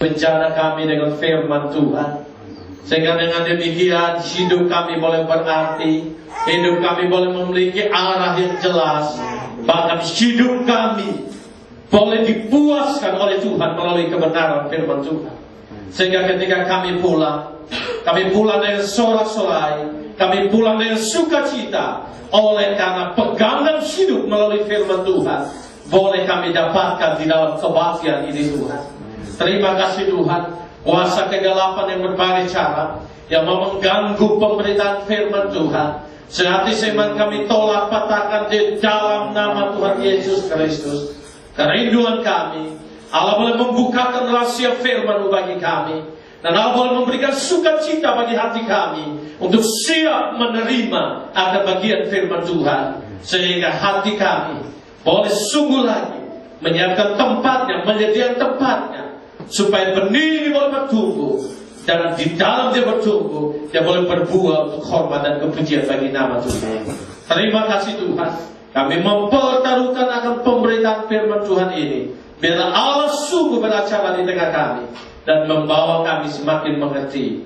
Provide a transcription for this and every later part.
Bencana kami dengan firman Tuhan, sehingga dengan demikian hidup kami boleh berarti, hidup kami boleh memiliki arah yang jelas, bahkan hidup kami boleh dipuaskan oleh Tuhan melalui kebenaran firman Tuhan. Sehingga ketika kami pulang dengan sorak-sorai, kami pulang dengan sukacita, oleh karena pegangan hidup melalui firman Tuhan boleh kami dapatkan di dalam kebaktian ini Tuhan. Terima kasih Tuhan, kuasa kegelapan yang berbagai cara yang mau mengganggu pemberitaan firman Tuhan, sehati seman kami tolak patahkan di dalam nama Tuhan Yesus Kristus. Kerinduan kami, Allah boleh membukakan rahasia firman bagi kami, dan Allah boleh memberikan sukacita bagi hati kami untuk siap menerima ada bagian firman Tuhan, sehingga hati kami boleh sungguh lagi menyiapkan tempatnya, menyediakan tempatnya, supaya benih ini boleh bertumbuh, dan di dalam dia bertumbuh, dia boleh berbuah untuk hormat dan kepujian bagi nama Tuhan. Terima kasih Tuhan, kami mempertaruhkan akan pemberitaan firman Tuhan ini. Biarlah Allah sungguh beracara di tengah kami dan membawa kami semakin mengerti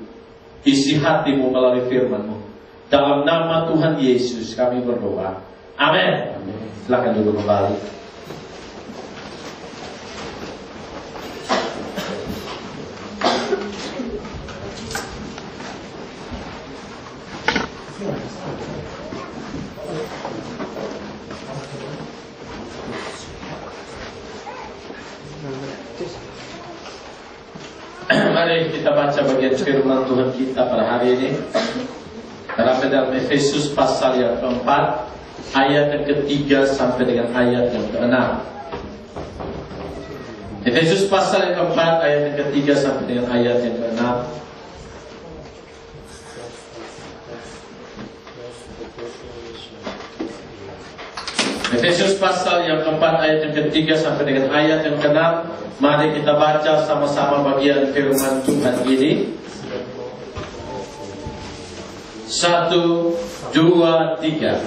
isi hatimu melalui firman-Mu. Dalam nama Tuhan Yesus kami berdoa. Amin. Silakan duduk kembali. Mari kita baca bagian firman Tuhan kita pada hari ini. Terdapat dalam Efesus pasal yang keempat, ayat yang ketiga sampai dengan ayat yang keenam. Efesus pasal yang keempat, ayat yang ketiga sampai dengan ayat yang keenam. Efesus pasal yang keempat, ayat yang ketiga sampai dengan ayat yang keenam. Mari kita baca sama-sama bagian firman Tuhan ini. 1, 2, 3.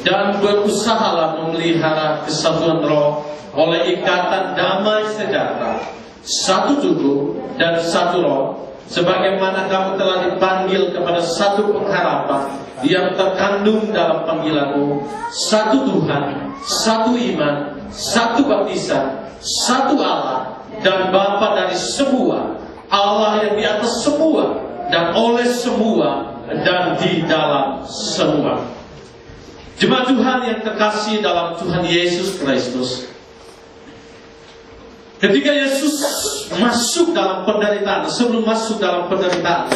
Dan berusahalah memelihara kesatuan roh oleh ikatan damai sejahtera, satu tubuh dan satu roh, sebagaimana kamu telah dipanggil kepada satu pengharapan yang terkandung dalam panggilanmu, satu Tuhan, satu iman, satu baptisan, satu Allah dan Bapa dari semua, Allah yang di atas semua dan oleh semua dan di dalam semua. Jemaat Tuhan yang terkasih dalam Tuhan Yesus Kristus, ketika Yesus masuk dalam penderitaan, sebelum masuk dalam penderitaan,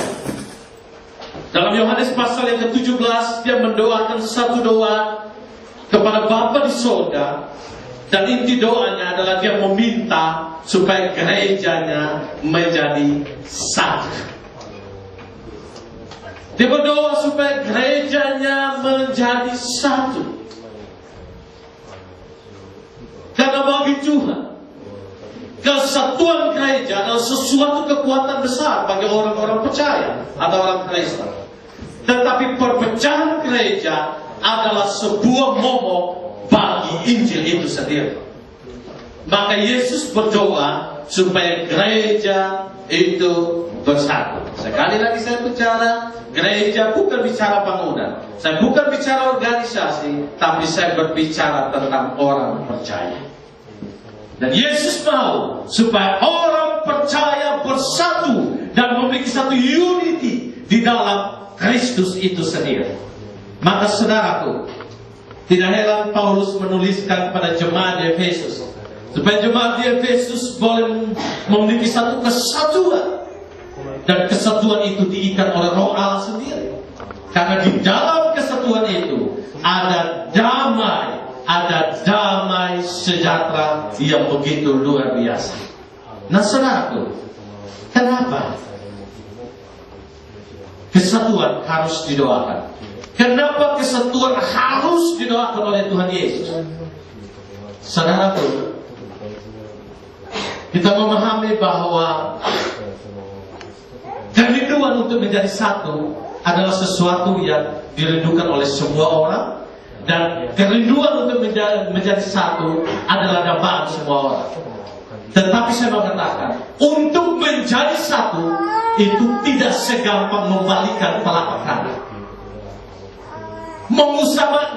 dalam Yohanes pasal yang ke-17 dia mendoakan satu doa kepada Bapa di surga. Dan inti doanya adalah dia meminta supaya gerejanya menjadi satu. Dia berdoa supaya gerejanya menjadi satu. Karena bagi Tuhan, kesatuan gereja adalah sesuatu kekuatan besar bagi orang-orang percaya atau orang Kristen. Tetapi perpecahan gereja adalah sebuah momok bagi Injil itu sendiri. Maka Yesus berdoa supaya gereja itu bersatu. Sekali lagi saya bicara, gereja bukan bicara bangunan, saya bukan bicara organisasi, tapi saya berbicara tentang orang percaya. Dan Yesus mau supaya orang percaya bersatu dan memiliki satu unity di dalam Kristus itu sendiri. Maka saudaraku, tidak heran Paulus menuliskan kepada jemaat di Efesus, supaya jemaat di Efesus boleh memiliki satu kesatuan, dan kesatuan itu diikat oleh Roh Allah sendiri. Karena di dalam kesatuan itu ada damai sejahtera yang begitu luar biasa. Nah saudaraku, kenapa kesatuan harus didoakan? Kenapa kesatuan harus didoakan oleh Tuhan Yesus? Saudaraku, kita memahami bahwa kerinduan untuk menjadi satu adalah sesuatu yang dirindukan oleh semua orang, dan kerinduan untuk menjadi satu adalah dambaan semua orang. Tetapi saya mau katakan, untuk menjadi satu itu tidak segampang membalikan telapak tangan.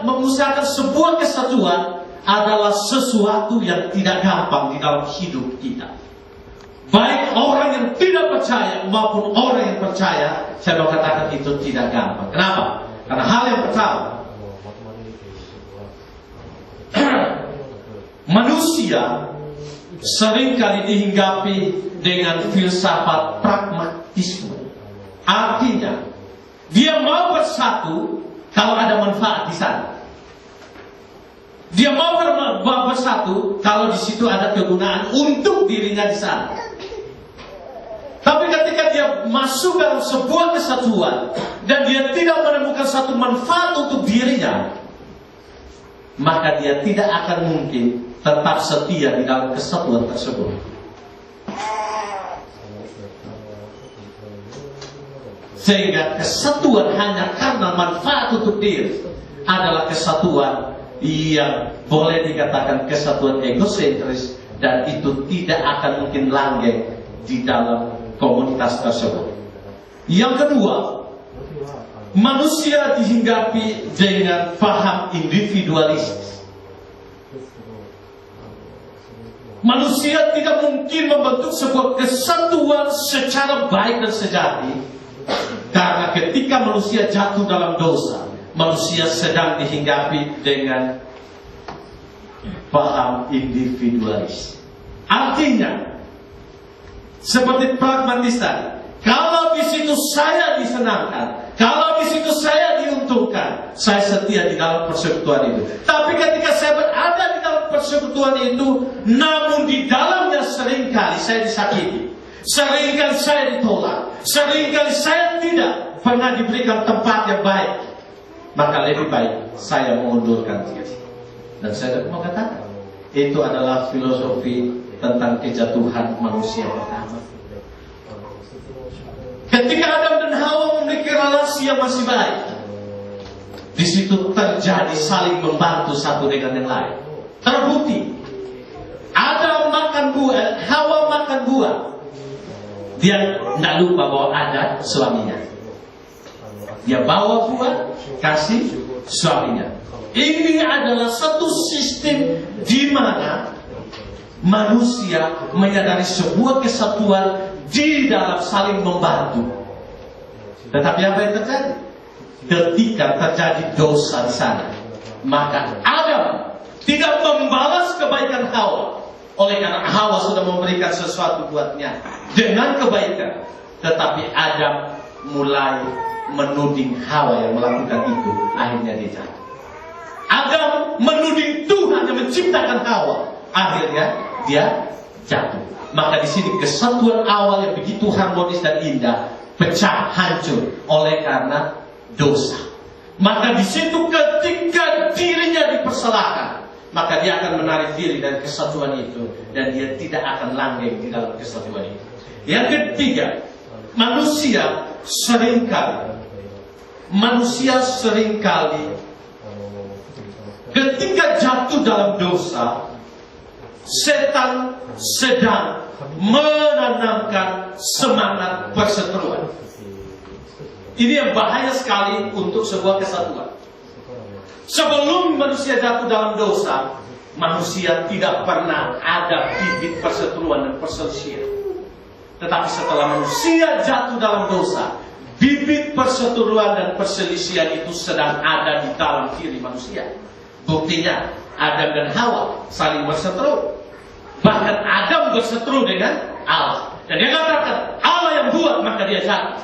Mengusahakan sebuah kesatuan adalah sesuatu yang tidak gampang di dalam hidup kita. Baik orang yang tidak percaya maupun orang yang percaya, saya mau katakan itu tidak gampang. Kenapa? Karena hal yang pertama, manusia seringkali dihinggapi dengan filsafat pragmatisme. Artinya, dia mau bersatu kalau ada manfaat di sana. Dia mau bersatu kalau di situ ada kegunaan untuk dirinya di sana. Tapi ketika dia masuk dalam sebuah kesatuan dan dia tidak menemukan satu manfaat untuk dirinya, maka dia tidak akan mungkin tetap setia di dalam kesatuan tersebut. Sehingga kesatuan hanya karena manfaat untuk diri adalah kesatuan yang boleh dikatakan kesatuan egosentris, dan itu tidak akan mungkin langgeng di dalam komunitas tersebut. Yang kedua, manusia dihinggapi dengan paham individualistis. Manusia tidak mungkin membentuk sebuah kesatuan secara baik dan sejati, karena ketika manusia jatuh dalam dosa, manusia sedang dihinggapi dengan paham individualis. Artinya, seperti pragmatis tadi, kalau di situ saya disenangkan, kalau di situ saya diuntungkan, saya setia di dalam persekutuan itu. Tapi ketika saya berada di dalam persekutuan itu, namun di dalamnya seringkali saya disakiti, seringkali saya ditolak, seringkali saya tidak pernah diberikan tempat yang baik, maka lebih baik saya mengundurkan diri. Dan saya mau katakan, itu adalah filosofi tentang kejatuhan manusia pertama. Ketika Adam dan Hawa memiliki relasi yang masih baik, di situ terjadi saling membantu satu dengan yang lain. Terbukti, Adam makan buah, Hawa makan buah. Dia tidak lupa bahwa ada suaminya. Dia bawa buah, kasih suaminya. Ini adalah satu sistem di mana manusia menyadari sebuah kesatuan di dalam saling membantu. Tetapi apa yang terjadi? Ketika terjadi dosa di sana, maka Adam tidak membalas kebaikan Hawa. Oleh karena Hawa sudah memberikan sesuatu buatnya dengan kebaikan, tetapi Adam mulai menuding Hawa yang melakukan itu. Akhirnya dia jatuh. Adam menuding Tuhan yang menciptakan Hawa. Akhirnya dia jatuh. Maka di sini kesatuan awal yang begitu harmonis dan indah pecah, hancur oleh karena dosa. Maka di situ ketika dirinya dipersalahkan, maka dia akan menarik diri dari kesatuan itu, dan dia tidak akan langgeng di dalam kesatuan itu. Yang ketiga, manusia seringkali ketika jatuh dalam dosa, setan sedang menanamkan semangat perseteruan. Ini yang bahaya sekali untuk sebuah kesatuan. Sebelum manusia jatuh dalam dosa, manusia tidak pernah ada bibit perseteruan dan perselisihan. Tetapi setelah manusia jatuh dalam dosa, bibit perseteruan dan perselisihan itu sedang ada di dalam diri manusia. Buktinya, Adam dan Hawa saling berseteru. Bahkan Adam berseteru dengan Allah. Dan dia katakan, Allah yang buat maka dia jatuh,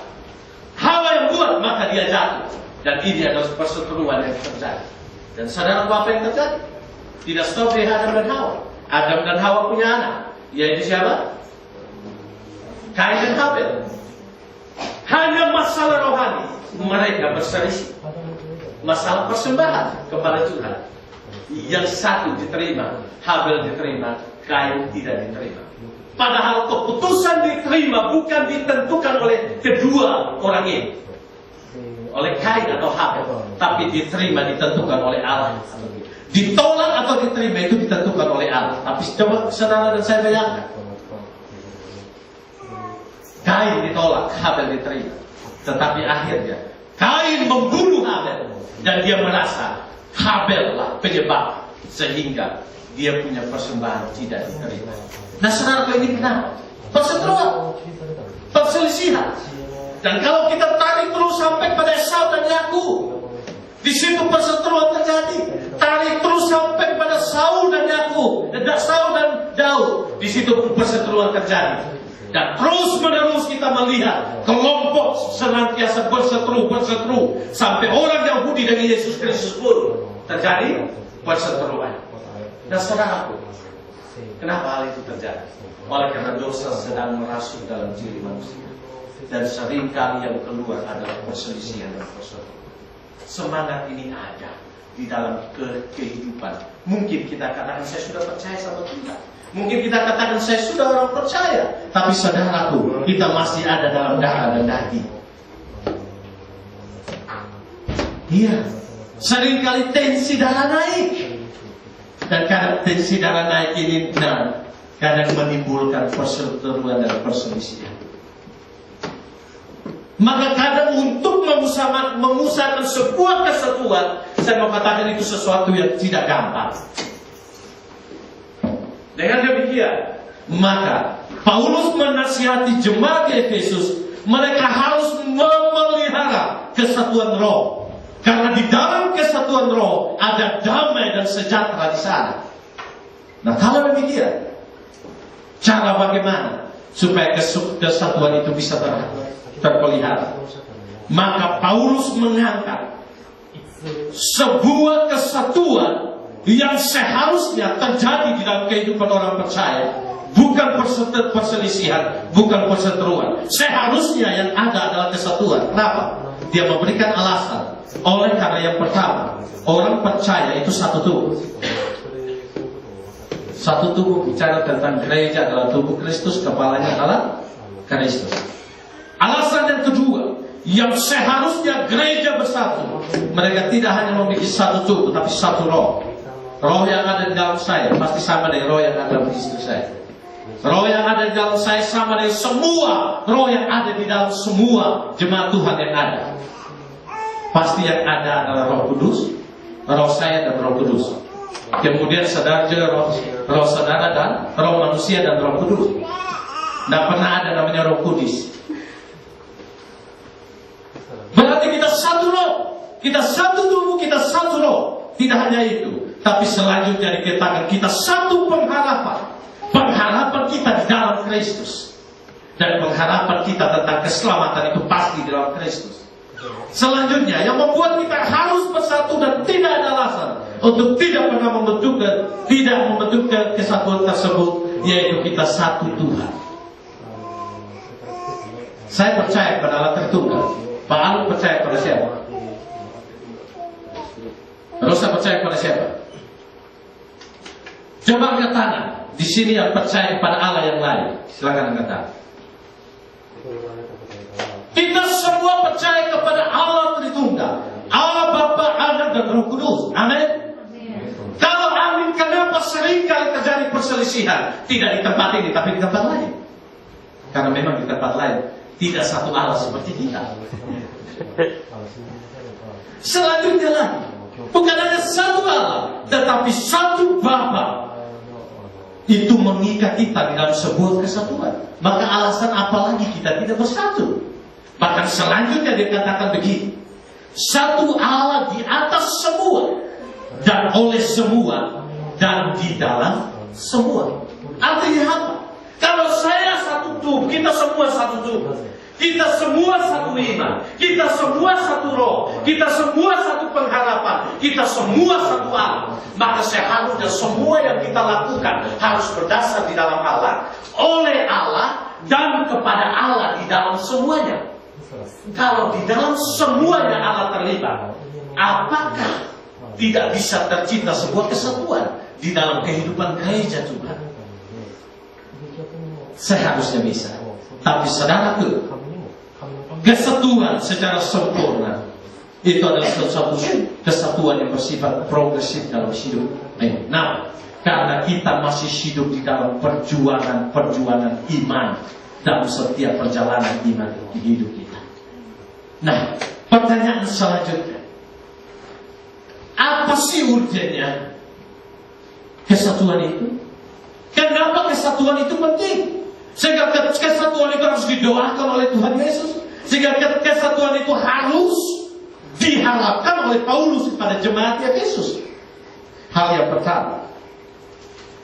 Hawa yang buat maka dia jatuh. Dan ini adalah perseteruan yang terjadi. Dan saudara apa yang terjadi? Tidak stop di Adam dan Hawa. Adam dan Hawa punya anak, yaitu siapa? Kain dan Habel. Hanya masalah rohani mereka berselisih. Masalah persembahan kepada Tuhan. Yang satu diterima, Habel diterima, Kain tidak diterima. Padahal keputusan diterima bukan ditentukan oleh kedua orang ini, oleh Kain atau Habel, tapi diterima ditentukan oleh Allah. Ditolak atau diterima itu ditentukan oleh Allah. Tapi coba saudara dan saya bayangkan, Kain ditolak, Habel diterima. Tetapi akhirnya Kain membunuh Habel dan dia merasa Habel lah penyebab sehingga dia punya persembahan tidak diterima. Nah, saudara, ini kenapa? Perseteruan, perselisihan. Dan kalau kita tarik terus sampai pada Esau dan Yakub, di situ perseteruan terjadi. Tarik terus sampai pada Saul dan Yakub, Saul dan Daud, di situ perseteruan terjadi. Dan terus menerus kita melihat kelompok senantiasa berseteru sampai orang Yahudi dengan Yesus Kristus pun terjadi perseteruan. Dan saudaraku, kenapa hal itu terjadi? Oleh karena dosa sedang merasuk dalam diri manusia. Dan seringkali yang keluar adalah perselisihan dan perseteruan. Semangat ini ada di dalam kehidupan. Mungkin kita katakan saya sudah percaya sama Tuhan. Mungkin kita katakan saya sudah orang percaya. Tapi saudaraku, kita masih ada dalam darah dan daging. Iya, seringkali tensi darah naik. Dan kadang tensi darah naik ini kadang menimbulkan perseteruan dan perselisihan. Maka kadang untuk memusatkan sebuah kesatuan, saya mau katakan itu sesuatu yang tidak gampang. Dengan demikian, maka Paulus menasihati jemaat di Efesus, mereka harus memelihara kesatuan roh. Karena di dalam kesatuan roh ada damai dan sejahtera di sana. Nah, kalau demikian, cara bagaimana supaya kesatuan itu bisa terpelihara? Maka Paulus mengangkat sebuah kesatuan yang seharusnya terjadi di dalam kehidupan orang percaya. Bukan perselisihan, bukan perseteruan. Seharusnya yang ada adalah kesatuan. Kenapa? Dia memberikan alasan. Oleh karena yang pertama, orang percaya itu satu tubuh. Satu tubuh bicara tentang gereja adalah tubuh Kristus, kepalanya adalah Kristus. Alasan yang kedua, yang seharusnya gereja bersatu, mereka tidak hanya memiliki satu tubuh, tapi satu roh. Roh yang ada di dalam saya pasti sama dengan roh yang ada di istri saya. Roh yang ada di dalam saya sama dengan semua roh yang ada di dalam semua jemaat Tuhan yang ada. Pasti yang ada adalah Roh Kudus, roh saya dan Roh Kudus. Kemudian saudara juga roh saudara dan roh manusia dan Roh Kudus. Tidak pernah ada namanya Roh Kudus. Berarti kita satu roh, kita satu tubuh, kita satu roh. Tidak hanya itu, tapi selanjutnya dikatakan kita satu pengharapan. Pengharapan kita di dalam Kristus. Dan pengharapan kita tentang keselamatan itu pasti di dalam Kristus. Selanjutnya yang membuat kita harus bersatu dan tidak ada alasan untuk tidak pernah membentuk kesatuan tersebut, yaitu kita satu Tuhan. Saya percaya pada Allah Tritunggal. Pak Alu percaya pada siapa? Rosa percaya pada siapa? Coba angkat tangan. Di sini yang percaya pada Allah yang lain. Silakan angkat tangan. Kita semua percaya kepada Allah Tritunggal, Allah Bapa, Anak dan Roh Kudus. Amin. Kalau amin, kenapa seringkali terjadi perselisihan? Tidak di tempat ini, tapi di tempat lain. Karena memang di tempat lain tidak satu Allah seperti kita. Selanjutnya lagi, bukan hanya satu Allah, tetapi satu Bapa. Itu mengikat kita di dalam sebuah kesatuan. Maka alasan apa lagi kita tidak bersatu? Bahkan selanjutnya dikatakan begini, satu Allah di atas semua, dan oleh semua, dan di dalam semua. Artinya apa? Kalau saya satu tubuh, kita semua satu tubuh, kita semua satu iman, kita semua satu roh, kita semua satu pengharapan, kita semua satu Allah, maka seharusnya semua yang kita lakukan harus berdasar di dalam Allah, oleh Allah, dan kepada Allah di dalam semuanya. Kalau di dalam semuanya Allah terlibat, apakah tidak bisa tercipta sebuah kesatuan di dalam kehidupan gereja Tuhan? Seharusnya bisa. Tapi saudaraku, kesatuan secara sempurna itu adalah satu kesatuan yang bersifat progresif dalam hidup. Nah, karena kita masih hidup di dalam perjuangan iman, dalam setiap perjalanan iman di hidup kita. Nah, pertanyaan selanjutnya, apa sih urgennya kesatuan itu? Kenapa kesatuan itu penting? Sehingga kesatuan itu harus didoakan oleh Tuhan Yesus. Sehingga kesatuan itu harus diharapkan oleh Paulus pada jemaat Efesus. Hal yang pertama,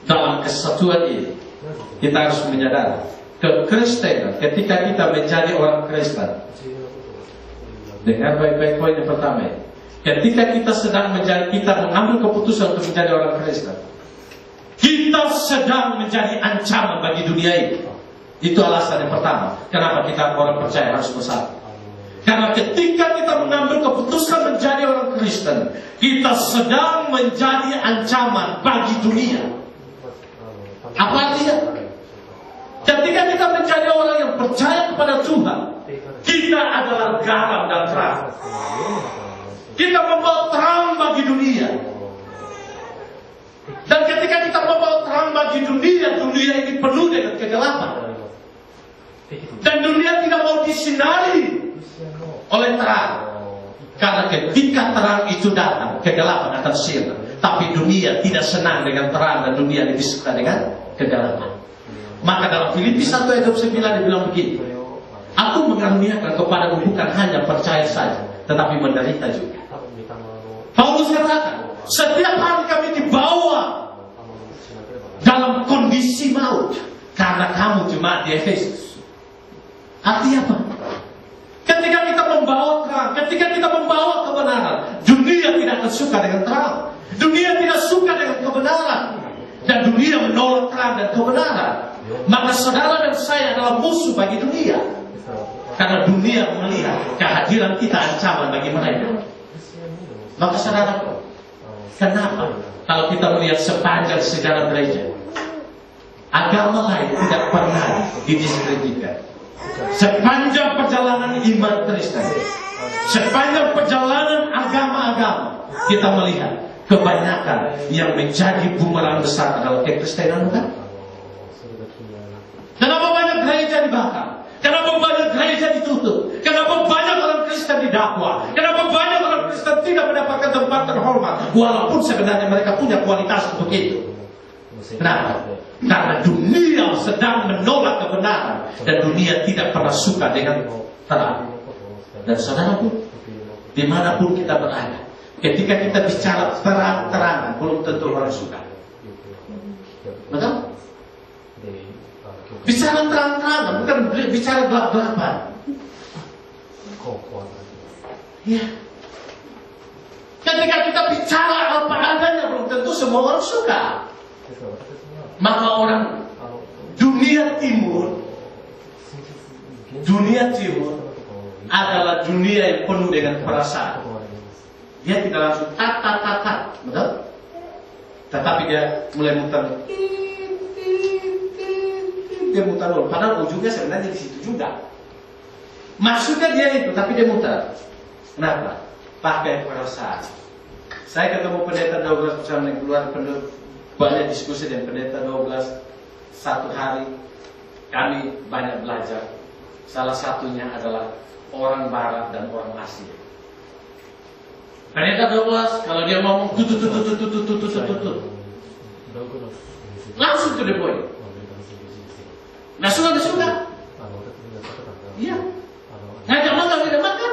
dalam kesatuan ini kita harus menyadari kekristenan. Ketika kita menjadi orang Kristen, dengar baik-baik poin yang pertama ini. Ketika kita sedang kita mengambil keputusan untuk menjadi orang Kristen, kita sedang menjadi ancaman bagi dunia ini. Itu alasan yang pertama, kenapa kita orang percaya harus bersatu. Karena ketika kita mengambil keputusan menjadi orang Kristen, kita sedang menjadi ancaman bagi dunia. Apa artinya? Ketika kita menjadi orang yang percaya kepada Tuhan, kita adalah garam dan terang. Kita membawa terang bagi dunia. Dan ketika kita membawa terang bagi dunia, dunia ini penuh dengan kegelapan. Dan dunia tidak mau disinari oleh terang. Karena ketika terang itu datang, kegelapan akan sirna. Tapi dunia tidak senang dengan terang, dan dunia lebih suka dengan kegelapan. Maka dalam Filipi 1 ayat 29 dibilang begini, aku mengaruniakan kepadamu bukan hanya percaya saja, tetapi menderita juga. Paulus katakan, setiap hari kami dibawa dalam kondisi maut karena kamu jemaat di Efesus. Artinya apa? Ketika kita membawa terang, ketika kita membawa kebenaran, dunia tidak akan suka dengan terang. Dunia tidak suka dengan kebenaran. Dan dunia menolak terang dan kebenaran. Maka saudara dan saya adalah musuh bagi dunia. Karena dunia melihat kehadiran kita ancaman bagi mereka. Maka saudara, kenapa kalau kita melihat sepanjang sejarah gereja, agama lain tidak pernah didiskreditkan. Sepanjang perjalanan iman Kristen, sepanjang perjalanan agama-agama, kita melihat kebanyakan yang menjadi bumerang besar adalah kekristenan, bukan? Kenapa banyak gereja dibakar? Kenapa banyak gereja ditutup? Kenapa banyak orang Kristen didakwa? Kenapa banyak orang Kristen tidak mendapatkan tempat terhormat, walaupun sebenarnya mereka punya kualitas untuk itu? Kenapa? Karena dunia sedang menolak kebenaran, dan dunia tidak pernah suka dengan terang. Dan saudaraku, dimanapun kita berada, ketika kita bicara terang-terangan, belum tentu orang suka. Betul? Bicara terang-terangan, bukan bicara gelap-gelapan. Ya. Ketika kita bicara apa adanya, belum tentu semua orang suka. Maka orang dunia timur adalah dunia yang penuh dengan perasaan. Dia tidak langsung tak, betul? Tetapi dia mulai muter. Dia muter dulu, padahal ujungnya sebenarnya di situ juga. Maksudnya dia itu, tapi dia muter. Kenapa? Pakai perasaan. Saya ketemu pendeta 12 bersama yang keluar banyak diskusi dengan pendeta 12. Satu hari kami banyak belajar. Salah satunya adalah orang Barat dan orang Asia. Pendeta 12 kalau dia ngomong tutut langsung to the point. Nah suka. Iya. Ngajak makan tidak makan.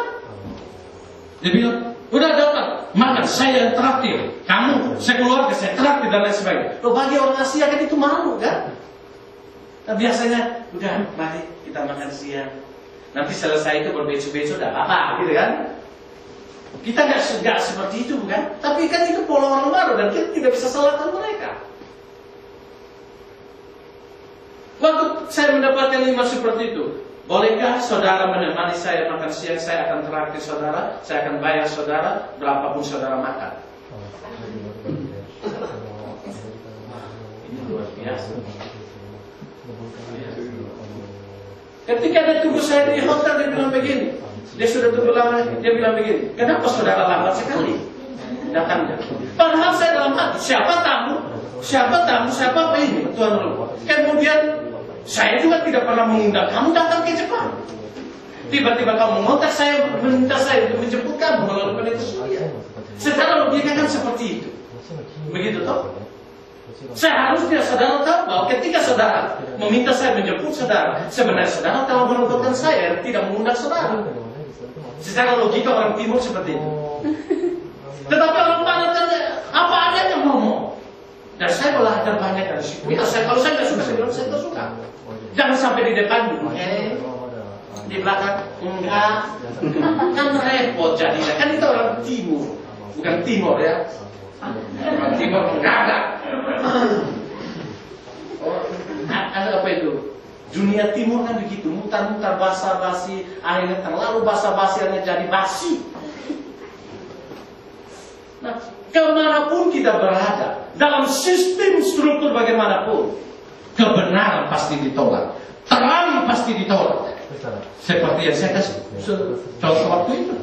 Dia bilang, udah dokter, makan saya yang traktir. Kamu, saya keluarga, saya traktir dan lain sebagainya. Loh bagi orang Asia kan itu malu kan? Nah, biasanya, udah mari kita makan siang. Nanti selesai itu berbeso-beso udah apa gitu kan? Kita nggak seperti itu bukan? Tapi kan itu pola orang baru dan kita tidak bisa salahkan mereka. Waktu saya mendapatkan lima seperti itu, bolehkah saudara menemani saya makan siang? Saya akan traktir saudara, saya akan bayar saudara berapapun saudara makan. Ini luar biasa. Ketika dia tunggu saya di hotel, dia bilang begini. Dia sudah tunggu lama, dia bilang begini. Kenapa saudara lambat sekali datangnya? Padahal saya dalam hati, siapa tamu, siapa apa ini, Tuhan Allah. Kemudian Saya juga tidak pernah mengundang kamu datang ke Jepang. Tiba-tiba kamu mengontak saya, meminta saya untuk menjemput kamu melalui pendeta Surya. Secara logika kan seperti itu. Begitu toh? Seharusnya saudara tahu bahwa ketika saudara meminta saya menjemput saudara, sebenarnya saudara telah menuntutkan saya tidak mengundang saudara. Secara logika orang timur seperti itu. Tetapi orang barat kan apa adanya ngomong. Dan saya belajar banyak dari situ. Kalau saya nggak suka, saya bilang saya nggak suka. Jangan sampai di depan dulu, di belakang enggak, kan repot jadinya. Kan itu orang timur, bukan timur ya. Orang timur enggak ada. Ada apa itu? Dunia timur kan begitu, mutar-mutar basa-basi, akhirnya terlalu basa-basiannya jadi basi. Nah, kemanapun kita berada, dalam sistem struktur bagaimanapun, kebenaran pasti ditolak, terang pasti ditolak. Seperti yang saya kasih contoh waktu itu.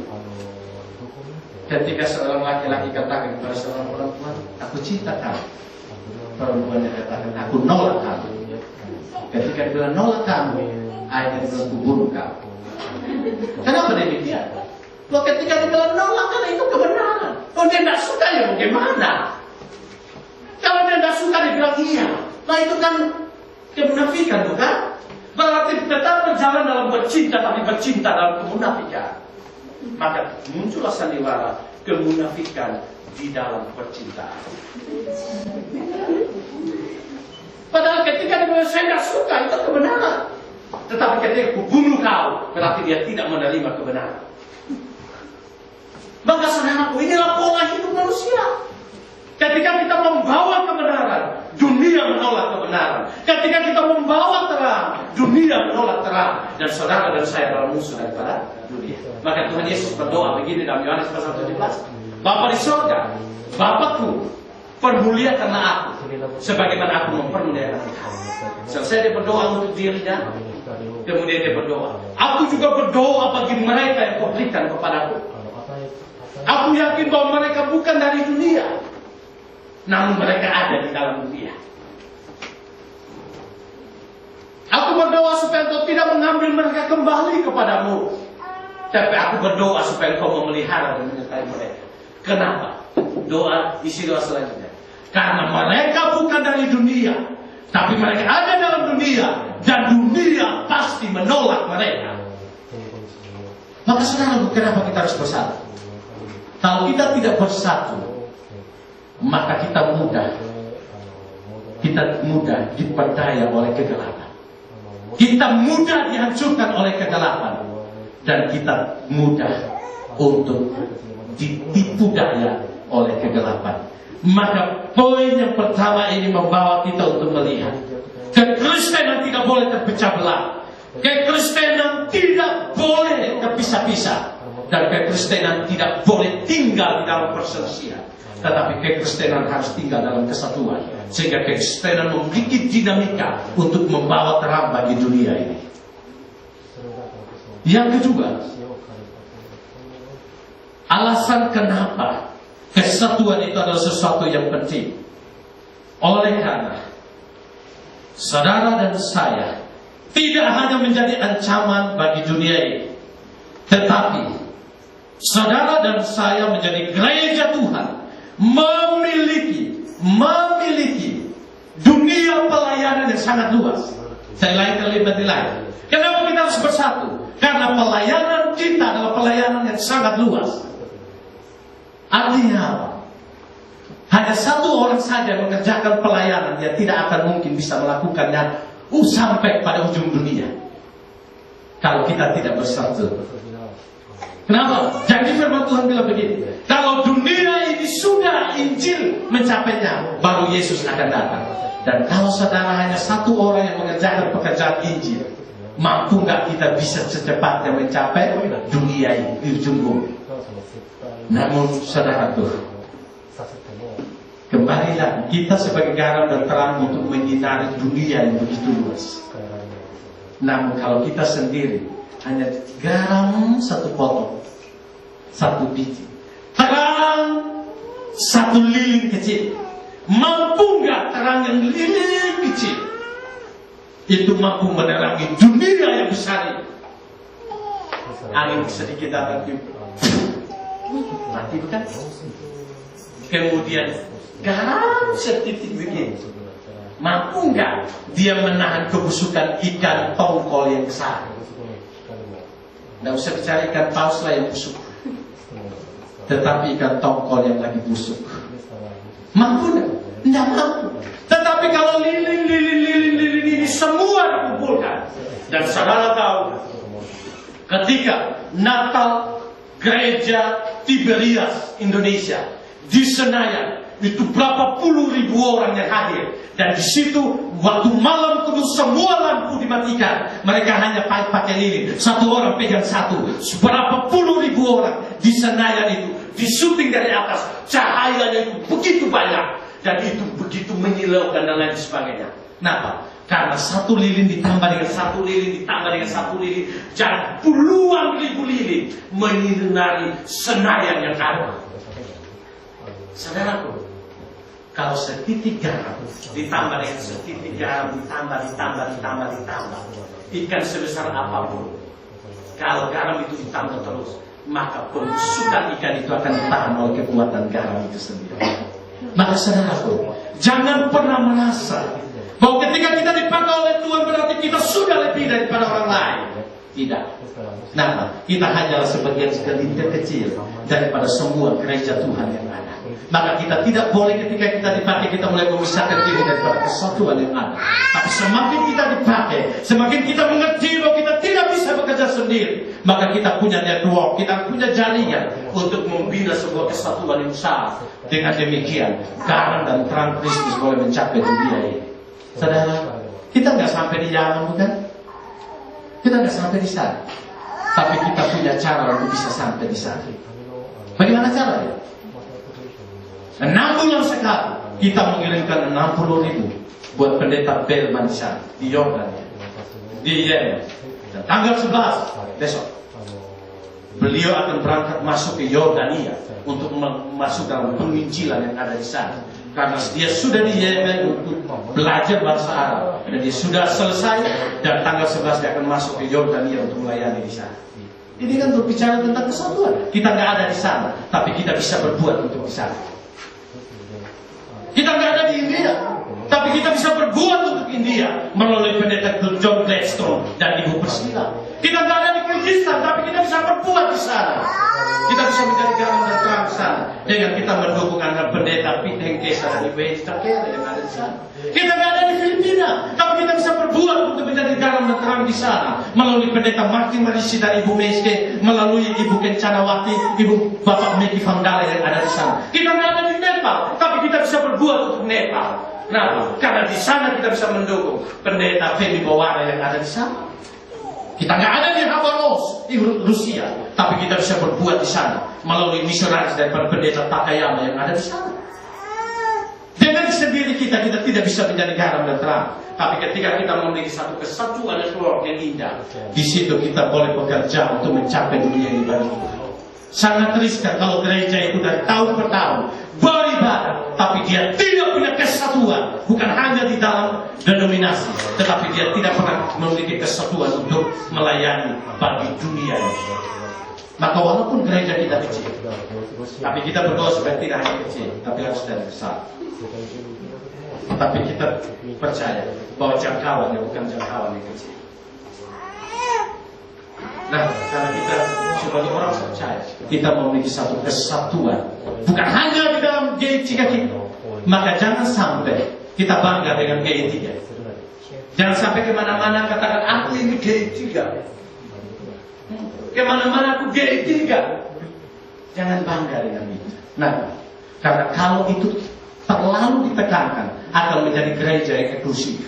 Ketika seorang laki-laki katakan kepada seorang perempuan, aku cinta kamu. Perempuan yang katakan, aku nolak kamu. Ketika dia bilang nolak kamu, akhirnya dia bilang, aku bunuh kamu. Kenapa demikian? Loh, ketika dia bilang nolak, karena itu kebenaran. Kalau dia tidak suka, ya bagaimana? Kalau dia tidak suka, dia bilang iya. Nah itu kan kemunafikan, bukan? Berarti tetap berjalan dalam bercinta, tapi bercinta dalam kemunafikan. Maka muncullah sandiwara kemunafikan di dalam percintaan. Padahal ketika dia bilang, saya tidak suka, itu kebenaran. Tetapi ketika aku bunuh kau, berarti dia tidak menerima kebenaran. Maka saudaraku, inilah pola hidup manusia. Ketika kita membawa kebenaran, dunia menolak kebenaran. Ketika kita membawa terang, dunia menolak terang. Dan saudara dan saya adalah musuh daripada dunia. Maka Tuhan Yesus berdoa begini dalam Yohanes pasal 17. Bapa di sorga, Bapakku, permuliakanlah aku, sebagaimana aku mempermuliakan kamu. Selesai dia berdoa untuk dirinya, kemudian dia berdoa, aku juga berdoa bagi mereka yang kau berikan kepadaku. Aku yakin bahwa mereka bukan dari dunia, namun mereka ada di dalam dunia. Aku berdoa supaya engkau tidak mengambil mereka kembali kepadamu, tapi aku berdoa supaya engkau memelihara dan menyertai mereka. Kenapa? Isi doa selanjutnya. Karena mereka bukan dari dunia, tapi mereka ada dalam dunia, dan dunia pasti menolak mereka. Maka saudara, kenapa kita harus bersatu? Kalau kita tidak bersatu, maka kita mudah diperdaya oleh kegelapan. Kita mudah dihancurkan oleh kegelapan, dan kita mudah untuk ditipu daya oleh kegelapan. Maka poin yang pertama ini membawa kita untuk melihat kekristenan tidak boleh terpecah belah, kekristenan tidak boleh terpisah-pisah, dan kekristenan tidak boleh tinggal di dalam perselisihan. Tetapi kekristenan harus tinggal dalam kesatuan, sehingga kekristenan memiliki dinamika untuk membawa terang bagi dunia ini. Yang kedua, alasan kenapa kesatuan itu adalah sesuatu yang penting. Oleh karena saudara dan saya tidak hanya menjadi ancaman bagi dunia ini, tetapi saudara dan saya menjadi gereja Tuhan, memiliki dunia pelayanan yang sangat luas. Saya lainkan lebih lain. Kenapa kita harus bersatu? Karena pelayanan kita adalah pelayanan yang sangat luas. Artinya apa? Hanya satu orang saja mengerjakan pelayanan, yang tidak akan mungkin bisa melakukannya sampai pada ujung dunia kalau kita tidak bersatu. Kenapa? Janji firman Tuhan bilang begini, kalau dunia ini sudah Injil mencapainya, baru Yesus akan datang. Dan kalau saudara hanya satu orang yang mengerjakan pekerjaan Injil, mampu nggak kita bisa secepatnya mencapai dunia ini di ujung bumi? Namun saudara tuh, kembalilah kita sebagai garam dan terang untuk menyinari dunia yang begitu luas. Namun kalau kita sendiri hanya garam satu potong, satu biji, terang satu lilin kecil, mampu nggak terang yang lilin kecil itu mampu menerangi dunia yang besar ini. Angin sedikit datang juga, mati bukan? Kemudian garam setitik begini, mampu nggak dia menahan kebusukan ikan tongkol yang besar? Nggak usah bicara ikan paus lah yang busuk, tetapi ikan tongkol yang lagi busuk, mampu nggak? Nggak mampu. Tetapi kalau lilin ini semua dikumpulkan, dan saudara tahu, ketika Natal gereja Tiberias Indonesia di Senayan itu berapa puluh ribu orang yang hadir, dan di situ waktu malam kudus semua lampu dimatikan, mereka hanya pakai lilin, satu orang pegang satu, berapa puluh ribu orang di Senayan itu disyuting dari atas, cahayanya itu begitu banyak. Dan itu begitu menyilaukan dan lain sebagainya. Kenapa? Karena satu lilin ditambah dengan satu lilin ditambah dengan satu lilin, dan puluhan ribu lilin menyinari Senayan yang ada. Saudaraku, kalau setitik garam ditambah dengan setitik garam ditambah, ikan sebesar apapun, kalau garam itu ditambah terus, maka pembusukan ikan itu akan ditahan oleh kekuatan garam itu sendiri. Maka saudaraku, jangan pernah merasa bahwa ketika kita dipakai oleh Tuhan berarti kita sudah lebih daripada orang lain. Tidak. Nah, kita hanyalah sebagian segelintir kecil daripada semua gereja Tuhan yang ada. Maka kita tidak boleh ketika kita dipakai kita mulai memisahkan diri daripada kesatuan yang ada. Tapi semakin kita dipakai, semakin kita mengerti bahwa kita tidak bisa bekerja sendiri, maka kita punya network, kita punya jaringan untuk membina sebuah kesatuan yang besar. Dengan demikian, garam dan terang Kristus boleh mencapai dunia ini. Saudara, kita nggak sampai di Yaman, bukan? Kita nggak sampai di sana, tapi kita punya cara untuk bisa sampai di sana. Bagaimana caranya? 6 bulan sekali kita mengirimkan 60.000 buat pendeta Belman di sana, di Yordan, di Yemen. Dan tanggal 11 besok beliau akan berangkat masuk ke Yordania untuk masuk dalam penginjilan yang ada di sana. Karena dia sudah di Yemen untuk belajar bahasa Arab, dan dia sudah selesai, dan tanggal 11 dia akan masuk ke Yordania untuk melayani di sana. Ini kan berbicara tentang kesatuan. Kita nggak ada di sana, tapi kita bisa berbuat untuk di sana. Kita nggak ada di India, tapi kita bisa berbuat untuk India melalui pendeta John Gladstone dan Ibu Priscilla. Kita nggak ada di Kyrgyzstan, tapi kita bisa berbuat di sana. Kita bisa menjadi garam dan terang di sana dengan kita mendukung anak pendeta Pete Henkesa dan Ibu Esther Kere yang ada di sana. Kita nggak ada di Filipina, tapi kita bisa berbuat untuk menjadi garam dan terang di sana melalui pendeta Martin Marisi dan Ibu Meske, melalui Ibu Kencanawati, Ibu Bapak Meki Vandala yang ada di sana. Kita nggak ada di Nepal, tapi kita bisa berbuat untuk Nepal. Nah, karena di sana kita bisa mendukung pendeta Femi Bawara yang ada di sana. Kita nggak ada di Khabarovsk, di Rusia, tapi kita bisa berbuat di sana melalui misionaris daripada pendeta Takayama yang ada di sana. Dengan sendiri kita tidak bisa menjadi garam dan terang, tapi ketika kita memiliki satu kesatuan network yang indah, di situ kita boleh bekerja untuk mencapai dunia ini bagi Tuhan. Sangat riskan kalau gereja itu dari tahun ke tahun beribadah, tapi dia tidak punya kesatuan, bukan hanya di dalam denominasi, tetapi dia tidak pernah memiliki kesatuan untuk melayani bagi dunia ini. Maka walaupun gereja kita kecil, tapi kita berdoa supaya tidak hanya kecil, tapi harus dari besar. Tapi kita percaya bahwa jangkauannya bukan jangkauan yang kecil. Nah, karena kita sebagai orang percaya, kita memiliki satu kesatuan, bukan hanya di dalam GI3 kita. Maka jangan sampai kita bangga dengan GI3. Jangan sampai kemana-mana katakan aku ini GI3. Kemana-mana aku GI3. Jangan bangga dengan itu. Nah, karena kalau itu terlalu ditekankan, akan menjadi gereja yang eksklusif.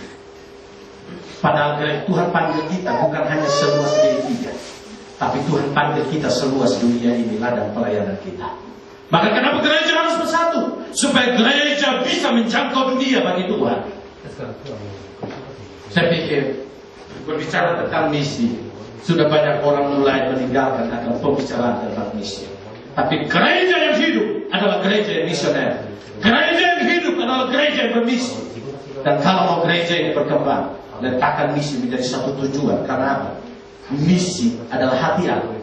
Padahal Tuhan panggil kita bukan hanya seluas GI3, tapi Tuhan panggil kita seluas dunia ini ladang pelayanan kita. Maka kenapa gereja harus bersatu? Supaya gereja bisa menjangkau dunia bagi Tuhan. Saya pikir berbicara tentang misi, sudah banyak orang mulai meninggalkan akan pembicaraan tentang misi. Tapi gereja yang hidup adalah gereja yang misioner. Gereja yang hidup adalah gereja yang bermisi. Dan kalau mau gereja ini berkembang, letakkan misi menjadi satu tujuan. Karena apa? Misi adalah hati Allah.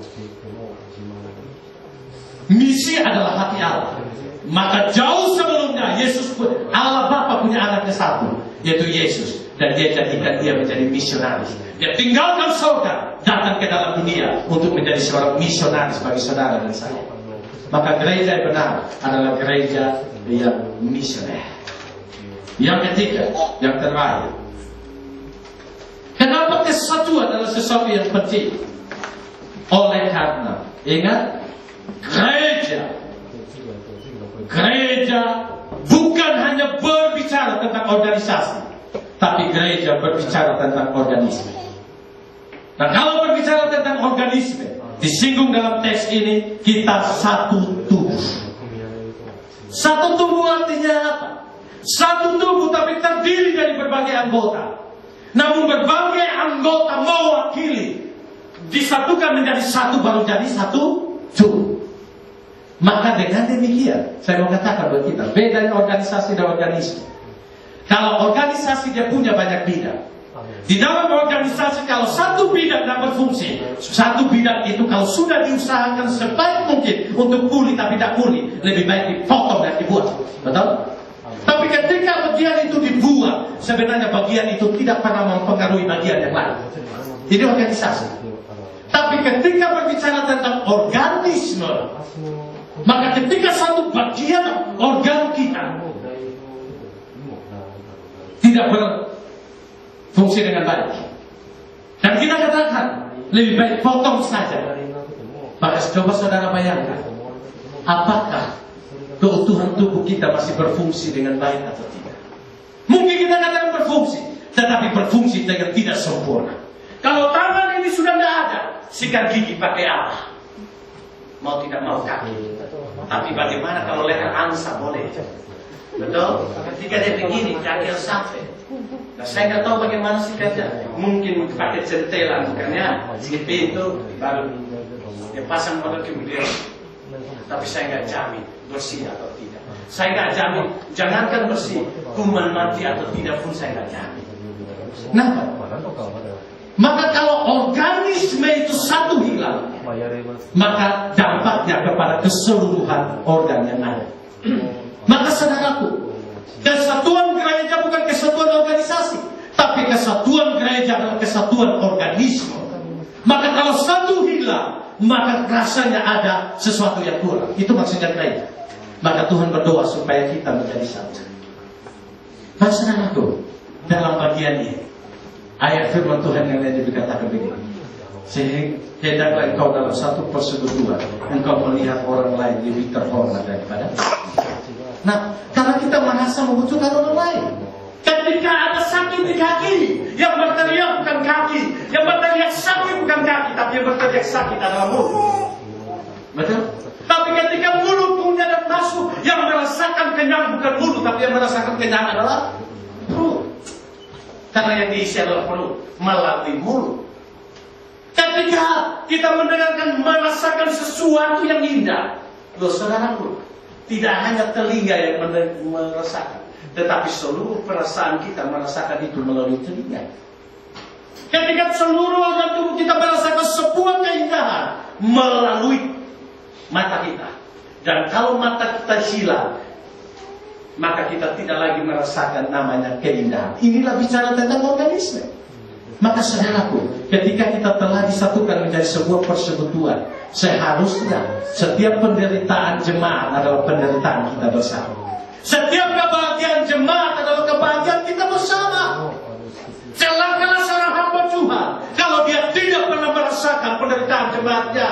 Misi adalah hati Allah. Maka jauh sebelumnya Allah Bapa punya anaknya satu, yaitu Yesus, dan dia jadikan dia menjadi misionaris. Dia tinggalkan surga, datang ke dalam dunia untuk menjadi seorang misionaris bagi saudara dan saya. Maka gereja yang benar adalah gereja yang misioner. Yang ketiga, yang terakhir, kenapa kesatuan adalah sesuatu yang penting? Oleh karena, ingat, gereja bukan hanya berbicara tentang organisasi, tapi gereja berbicara tentang organisme. Nah, kalau berbicara tentang organisme, disinggung dalam teks ini, kita satu tubuh. Satu tubuh artinya apa? Satu tubuh tapi terdiri dari berbagai anggota. Namun berbagai anggota mewakili, disatukan menjadi satu, baru jadi satu tubuh. Maka dengan demikian, saya mau katakan buat kita, bedanya organisasi dan organisme. Kalau organisasi dia punya banyak bidang. Di dalam organisasi kalau satu bidang tidak berfungsi, satu bidang itu kalau sudah diusahakan sebaik mungkin untuk pulih tapi tidak pulih, lebih baik dipotong dan dibuat. Betul? Tapi ketika bagian itu dibuat, sebenarnya bagian itu tidak pernah mempengaruhi bagian yang lain. Ini organisasi. Tapi ketika berbicara tentang organisme, maka ketika satu bagian organ kita tidak berfungsi dengan baik, dan kita katakan lebih baik potong saja, maka coba saudara bayangkan, apakah keutuhan tubuh kita masih berfungsi dengan baik atau tidak? Mungkin kita katakan berfungsi, tetapi berfungsi dengan tidak sempurna. Kalau tangan ini sudah tidak ada, sikat gigi pakai apa? Mau tidak mau kaki. Tapi bagaimana kalau leher angsa boleh? Betul? Ketika dia begini, kaki harus sampai. Nah, saya nggak tahu bagaimana sikatnya. Mungkin pakai centelan, bukannya di pintu baru dia pasang model kemudian. Tapi saya nggak jamin bersih atau tidak. Saya nggak jamin, jangankan bersih, kuman mati atau tidak pun saya nggak jamin. Kenapa? Maka kalau organisme itu satu hilang, maka dampaknya kepada keseluruhan organ yang ada. Maka saudaraku, kesatuan gereja bukan kesatuan organisasi, tapi kesatuan gereja adalah kesatuan organisme. Maka kalau satu hilang, maka rasanya ada sesuatu yang kurang. Itu maksudnya gereja. Maka Tuhan berdoa supaya kita menjadi satu. Nah saudaraku, dalam bagian ini ayat firman Tuhan yang lain dikatakan begini, hendaklah engkau dalam satu persekutuan engkau melihat orang lain lebih terhormat daripada. Nah, karena kita merasa membutuhkan orang lain. Ketika ada sakit di kaki, yang berteriak bukan kaki, yang berteriak sakit bukan kaki, tapi yang berteriak sakit adalah mulut. Betul? Tapi ketika mulut punya dan masuk, yang merasakan kenyang bukan mulut, tapi yang merasakan kenyang adalah perut. Karena yang diisi adalah perut melalui mulut. Ketika kita mendengarkan, merasakan sesuatu yang indah, loh saudaraku, tidak hanya telinga yang merasakan, tetapi seluruh perasaan kita merasakan itu melalui telinga. Ketika seluruh organ tubuh kita merasakan sebuah keindahan melalui mata kita. Dan kalau mata kita hilang, maka kita tidak lagi merasakan namanya keindahan. Inilah bicara tentang organisme. Maka saudaraku, ketika kita telah disatukan menjadi sebuah persekutuan, seharusnya setiap penderitaan jemaat adalah penderitaan kita bersama. Setiap kebahagiaan jemaat adalah kebahagiaan kita bersama. Celakalah seorang hamba Tuhan kalau dia tidak pernah merasakan penderitaan jemaatnya,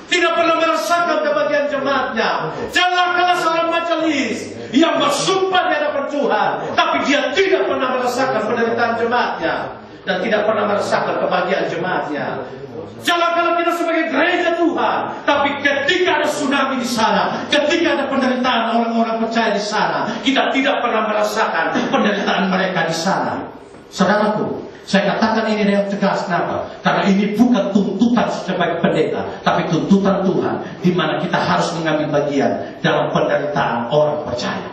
tidak pernah merasakan kebahagiaan jemaatnya. Celakalah seorang majelis yang bersumpah di hadapan Tuhan, tapi dia tidak pernah merasakan penderitaan jemaatnya dan tidak pernah merasakan kebahagiaan jemaatnya. Celakalah kita sebagai gereja Tuhan, tapi ketika ada tsunami di sana, ketika ada penderitaan orang-orang percaya di sana, kita tidak pernah merasakan penderitaan mereka di sana. Saudaraku, saya katakan ini dengan tegas. Kenapa? Karena ini bukan tuntutan sebagai pendeta, tapi tuntutan Tuhan, di mana kita harus mengambil bagian dalam penderitaan orang percaya.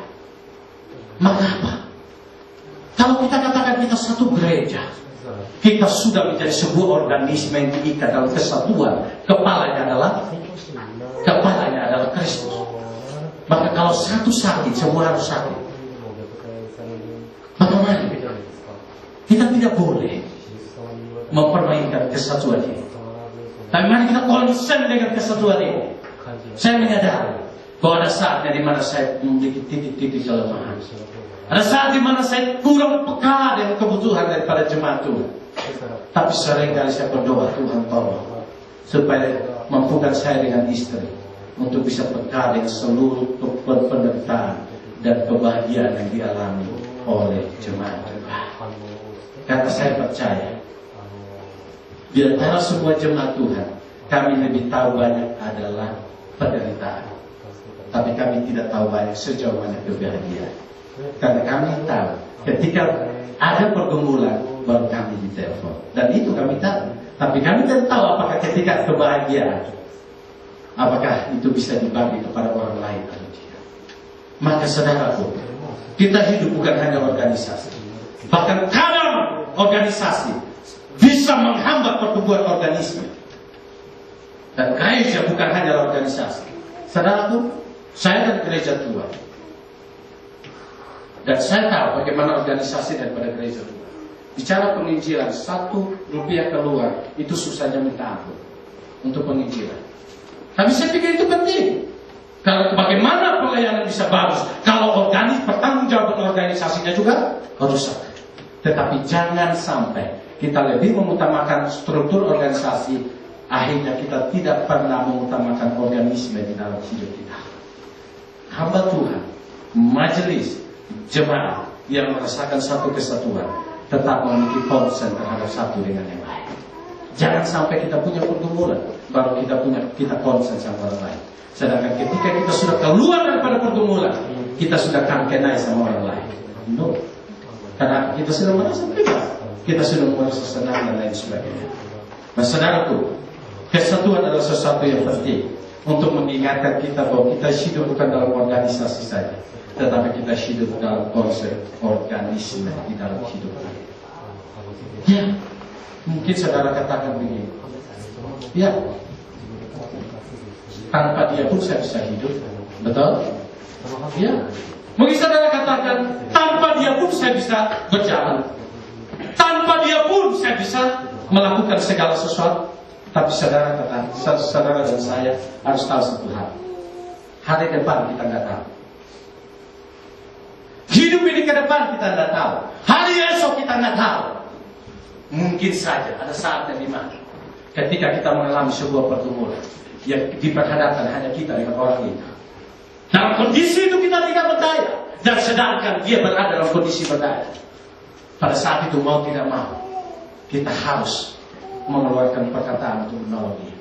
Maka apa? Kalau kita katakan kita satu gereja, kita sudah menjadi sebuah organisme yang diikat dalam kesatuan. Kepalanya adalah Kristus. Maka kalau satu sakit, semua harus sakit. Maka mari kita tidak boleh mempermainkan kesatuan ini. Tapi mari kita konsen dengan kesatuan ini. Saya menyadari bahwa ada saatnya di mana saya memiliki titik-titik kelemahan. Ada saat di mana saya kurang peka dengan kebutuhan daripada jemaat Tuhan. Tapi seringkali saya berdoa, Tuhan tolong supaya mampukan saya dengan istri untuk bisa peka dengan seluruh penderitaan dan kebahagiaan yang dialami oleh jemaat Tuhan. Karena saya percaya di antara semua jemaat Tuhan, kami lebih tahu banyak adalah penderitaan, tapi kami tidak tahu banyak sejauh mana kebahagiaan. Karena kami tahu ketika ada pergumulan baru kami ditelepon, dan itu kami tahu. Tapi kami tidak tahu apakah ketika kebahagiaan, apakah itu bisa dibagi kepada orang lain atau tidak. Maka saudaraku, kita hidup bukan hanya organisasi. Bahkan kadang organisasi bisa menghambat pertumbuhan organisme. Dan gereja bukan hanya organisasi. Saudaraku, saya dari gereja tua. Dan saya tahu bagaimana organisasi daripada gereja tua. Bicara penginjilan, Rp1 keluar, itu susahnya minta ampun untuk penginjilan. Tapi saya pikir itu penting. Kalau bagaimana pelayanan bisa bagus, kalau pertanggungjawaban organisasinya juga rusak. Tetapi jangan sampai kita lebih mengutamakan struktur organisasi, akhirnya kita tidak pernah mengutamakan organisme di dalam hidup kita. Hamba Tuhan, majelis, jemaat yang merasakan satu kesatuan tetap memiliki konsen terhadap satu dengan yang lain. Jangan sampai kita punya pergumulan baru kita konsen sama orang lain. Sedangkan ketika kita sudah keluar daripada pergumulan, kita sudah kangenai sama orang lain. No. Karena kita sudah merasa bebas, kita sudah merasa senang dan lain sebagainya. Nah, saudaraku, kesatuan adalah sesuatu yang penting untuk mengingatkan kita bahwa kita hidup bukan dalam organisasi saja, tetapi kita hidup dalam konsep organisme di dalam hidup kita. Ya, mungkin saudara katakan begini, ya, tanpa dia pun saya bisa hidup, betul? Ya, mungkin saudara katakan, tanpa dia pun saya bisa berjalan, tanpa dia pun saya bisa melakukan segala sesuatu. Tapi saudara dan saya harus tahu satu hal. Hari depan kita nggak tahu. Hidup ini ke depan kita nggak tahu. Hari esok kita nggak tahu. Mungkin saja ada saatnya di mana ketika kita mengalami sebuah pergumulan yang diperhadapkan hanya kita dengan orang itu. Dalam kondisi itu kita tidak berdaya, dan sedangkan dia berada dalam kondisi berdaya. Pada saat itu mau tidak mau, kita harus mengeluarkan perkataan untuk menolong dia.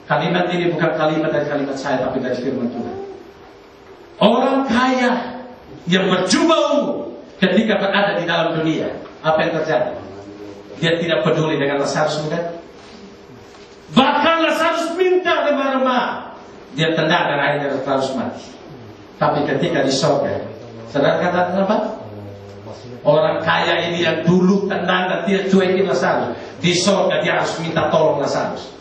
Kalimat ini bukan kalimat dari kalimat saya, tapi dari firman Tuhan. Orang kaya yang berjubah ungu ketika berada di dalam dunia, apa yang terjadi? Dia tidak peduli dengan Lazarus bukan? Bahkan Lazarus minta remah-remah, dia tendang dan akhirnya Lazarus mati. Tapi ketika di surga, saudara katakan apa? Orang kaya ini yang dulu tendang dan tidak cuekin Lazarus, di surga dia harus minta tolong Lazarus.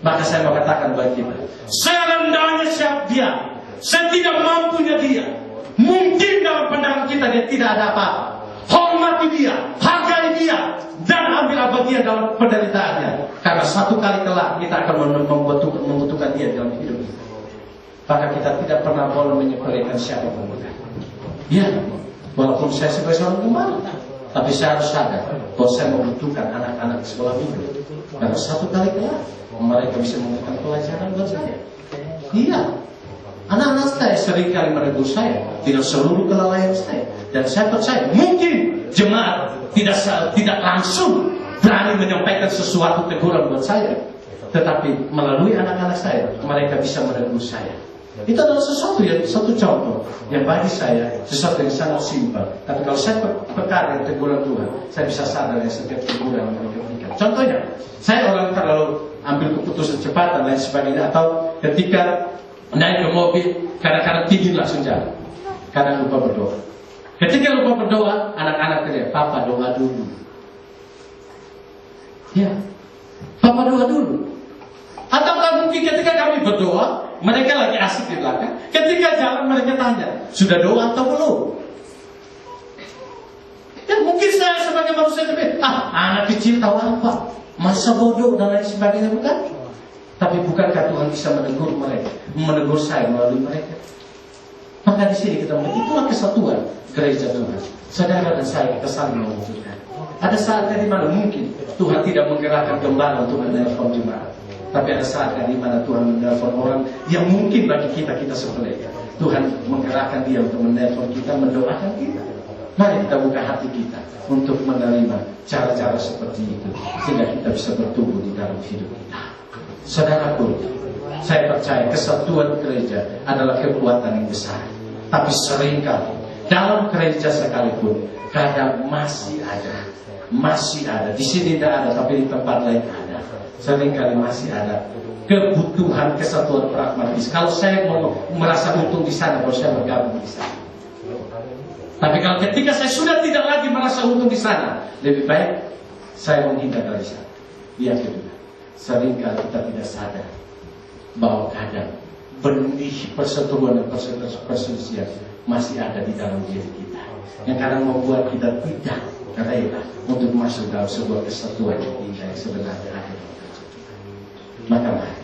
Maka saya mau katakan bagi kita, serendahnya siap dia, setidak mampunya dia, mungkin dalam pandangan kita dia tidak ada apa-apa. Hormati dia, hargai dia, dan ambil bagian dalam penderitaannya. Karena satu kali kelak kita akan membutuhkan dia dalam hidup kita. Maka kita tidak pernah boleh menyepelekan siapapun. Ya, walaupun saya sebagai seorang gembala, tapi saya harus sadar bahwa saya membutuhkan anak-anak sekolah minggu. Karena satu kali kelak mereka bisa memberikan pelajaran buat saya. Iya, anak-anak saya seringkali menegur saya dengan seluruh kelalaian saya. Dan saya percaya mungkin jemaat tidak langsung berani menyampaikan sesuatu teguran buat saya, tetapi melalui anak-anak saya mereka bisa menegur saya. Itu adalah satu contoh yang bagi saya sesuatu yang sangat simpel. Tapi kalau saya peka dengan teguran Tuhan, saya bisa sadar dari setiap teguran yang mereka berikan. Contohnya, saya orang terlalu ambil keputusan cepat dan lain sebagainya, atau ketika naik ke mobil kadang-kadang tinggi langsung jalan, kadang lupa berdoa. Ketika lupa berdoa, anak-anak teriak, "Papa doa dulu." Ya, Papa doa dulu. Atau mungkin ketika kami berdoa, mereka lagi asik di belakang. Ketika jalan mereka tanya, "Sudah doa atau belum?" Ya mungkin saya sebagai manusia anak kecil tahu apa? Masa bodoh dan lain sebagainya, bukan? Tapi bukankah Tuhan bisa menegur mereka, menegur saya melalui mereka? Maka di sini kita melihat itulah kesatuan gereja Tuhan. Saudara dan saya kita saling membutuhkan. Ada saatnya di mana mungkin Tuhan tidak menggerakkan gembala untuk menelpon jemaat, tapi ada saatnya di mana Tuhan menelpon orang yang mungkin bagi kita sepele. Tuhan menggerakkan dia untuk menelpon kita, mendoakan kita. Mari kita buka hati kita untuk menerima cara-cara seperti itu, sehingga kita bisa bertumbuh di dalam hidup kita. Saudaraku, saya percaya kesatuan gereja adalah kekuatan yang besar. Tapi seringkali dalam gereja sekalipun kadang masih ada. Di sini tidak ada, tapi di tempat lain ada. Seringkali masih ada kebutuhan kesatuan pragmatis. Kalau saya mau merasa untung di sana, kalau saya bergabung di sana. Tapi kalau ketika saya sudah tidak lagi merasa untung di sana, lebih baik saya menghindar dari sana. Yang kedua, seringkali kita tidak sadar bahwa kadang benih perseteruan dan perselisihan masih ada di dalam diri kita, yang kadang membuat kita tidak rela untuk masuk dalam sebuah kesatuan yang sebenarnya ada. Maka mari,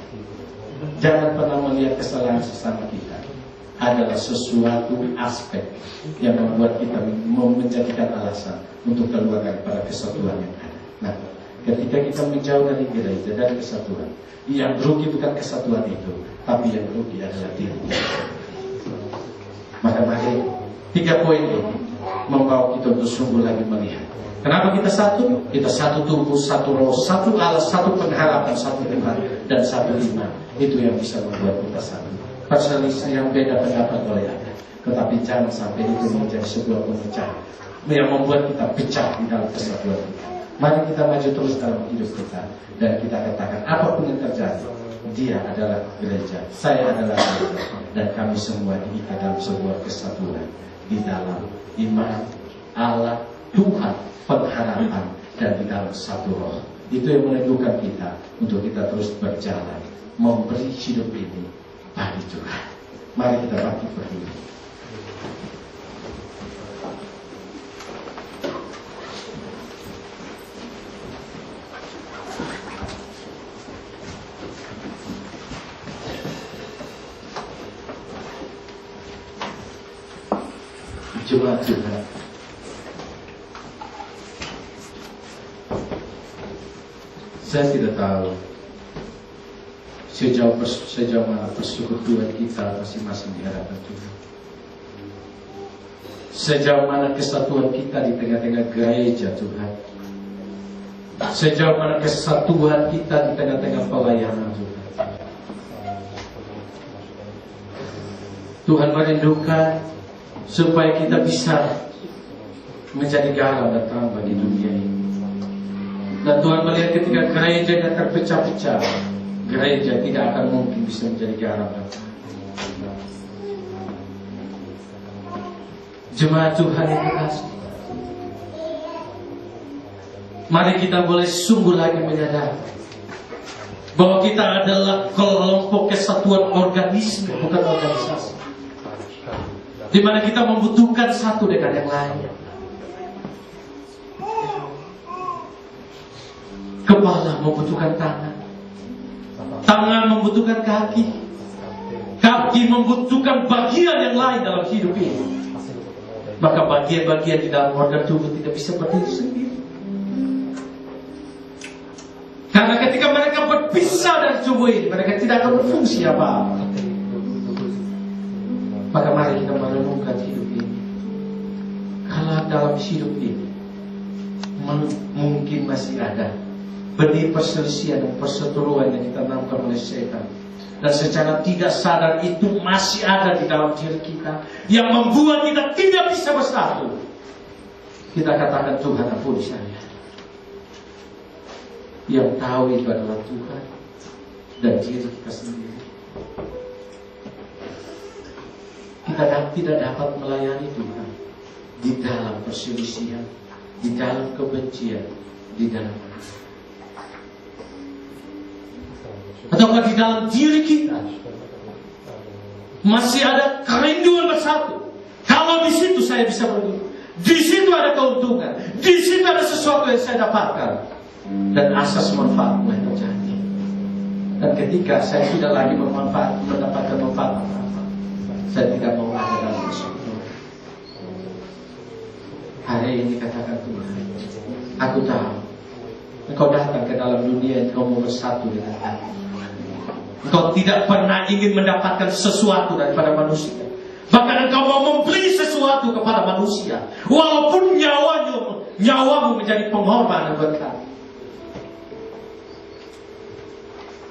jangan pernah melihat kesalahan sesama kita adalah sesuatu aspek yang membuat kita menjadikan alasan untuk keluar daripada kesatuan yang ada. Nah, ketika kita menjauh dari gereja dan kesatuan, yang rugi bukan kesatuan itu, tapi yang rugi adalah diri kita. Maka mari 3 poin ini membawa kita untuk sungguh lagi melihat. Kenapa kita satu? Kita satu tubuh, satu roh, satu Allah, satu pengharapan, satu Tuhan, dan satu iman. Itu yang bisa membuat kita satu. Perselisihan yang beda pendapat boleh ada, tetapi jangan sampai itu menjadi sebuah pemecahan yang membuat kita pecah di dalam kesatuan kita. Mari kita maju terus dalam hidup kita, dan kita katakan apapun yang terjadi, dia adalah gereja, saya adalah gereja, dan kami semua diikat dalam sebuah kesatuan di dalam iman, Allah, Tuhan, pengharapan, dan di dalam satu roh. Itu yang meneguhkan kita untuk kita terus berjalan memberi hidup ini bagi Tuhan. Mari kita bangkit berdiri. Jemaat Tuhan, saya tidak tahu sejauh mana persekutuan kita masing-masing di hadapan Tuhan. Sejauh mana kesatuan kita di tengah-tengah gereja Tuhan. Sejauh mana kesatuan kita di tengah-tengah pelayanan Tuhan. Tuhan merindukan supaya kita bisa menjadi garam dan terang bagi dunia ini. Dan Tuhan melihat ketika gereja yang terpecah-pecah, gereja tidak akan mungkin bisa menjadi garam dan terang. Jemaat Tuhan yang terkasih, mari kita boleh sungguh lagi menyadari bahwa kita adalah kelompok kesatuan organisme, bukan organisasi, di mana kita membutuhkan satu dengan yang lain. Kepala membutuhkan tangan, tangan membutuhkan kaki, kaki membutuhkan bagian yang lain dalam hidup ini. Maka bagian-bagian di dalam organ tubuh tidak bisa berdiri sendiri. Karena ketika mereka berpisah dari tubuh ini, mereka tidak akan berfungsi apa-apa. Maka mari kita merenungkan hidup ini. Kalau dalam hidup ini mungkin masih ada benih perselisihan dan perseteruan yang ditanamkan oleh setan, dan secara tidak sadar itu masih ada di dalam diri kita, yang membuat kita tidak bisa bersatu. Kita katakan, Tuhan ampuni saya. Yang tahu itu adalah Tuhan dan diri kita sendiri. Kita tidak dapat melayani Tuhan di dalam perselisihan, di dalam kebencian, di dalam ataukah di dalam diri kita masih ada kerinduan bersatu. Kalau di situ saya bisa berdua, di situ ada keuntungan, di situ ada sesuatu yang saya dapatkan, dan asas manfaat mulai terjadi. Dan ketika saya tidak lagi mendapatkan manfaat, saya tidak mau ada dalam persekutuan. Hari ini katakan Tuhan, aku tahu Engkau datang ke dalam dunia, Engkau mau bersatu dengan aku. Engkau tidak pernah ingin mendapatkan sesuatu daripada manusia. Bahkan engkau mau memberi sesuatu kepada manusia, walaupun nyawamu menjadi pengorbanan buat kami.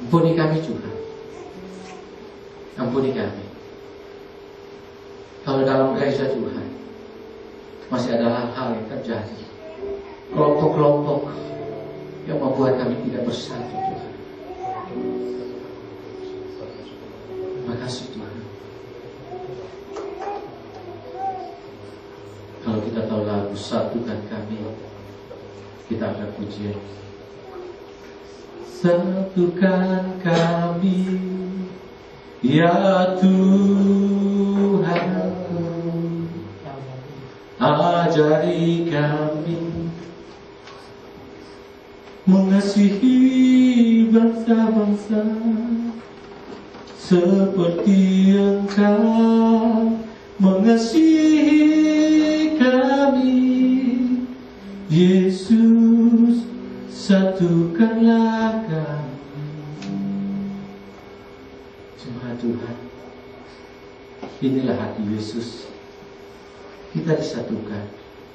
Ampuni kami juga. Ampuni kami. Kalau dalam gereja Tuhan masih ada hal-hal yang terjadi, kelompok-kelompok yang membuat kami tidak bersatu, Tuhan. Terima kasih Tuhan. Kalau kita tahu lagu satukan kami, kita akan pujian. Satukan kami, ya Tuhanku, ajari kami mengasihi bangsa-bangsa seperti Engkau mengasihi kami. Yesus, satukanlah kami. Jemaat Tuhan, inilah hati Yesus. Kita disatukan,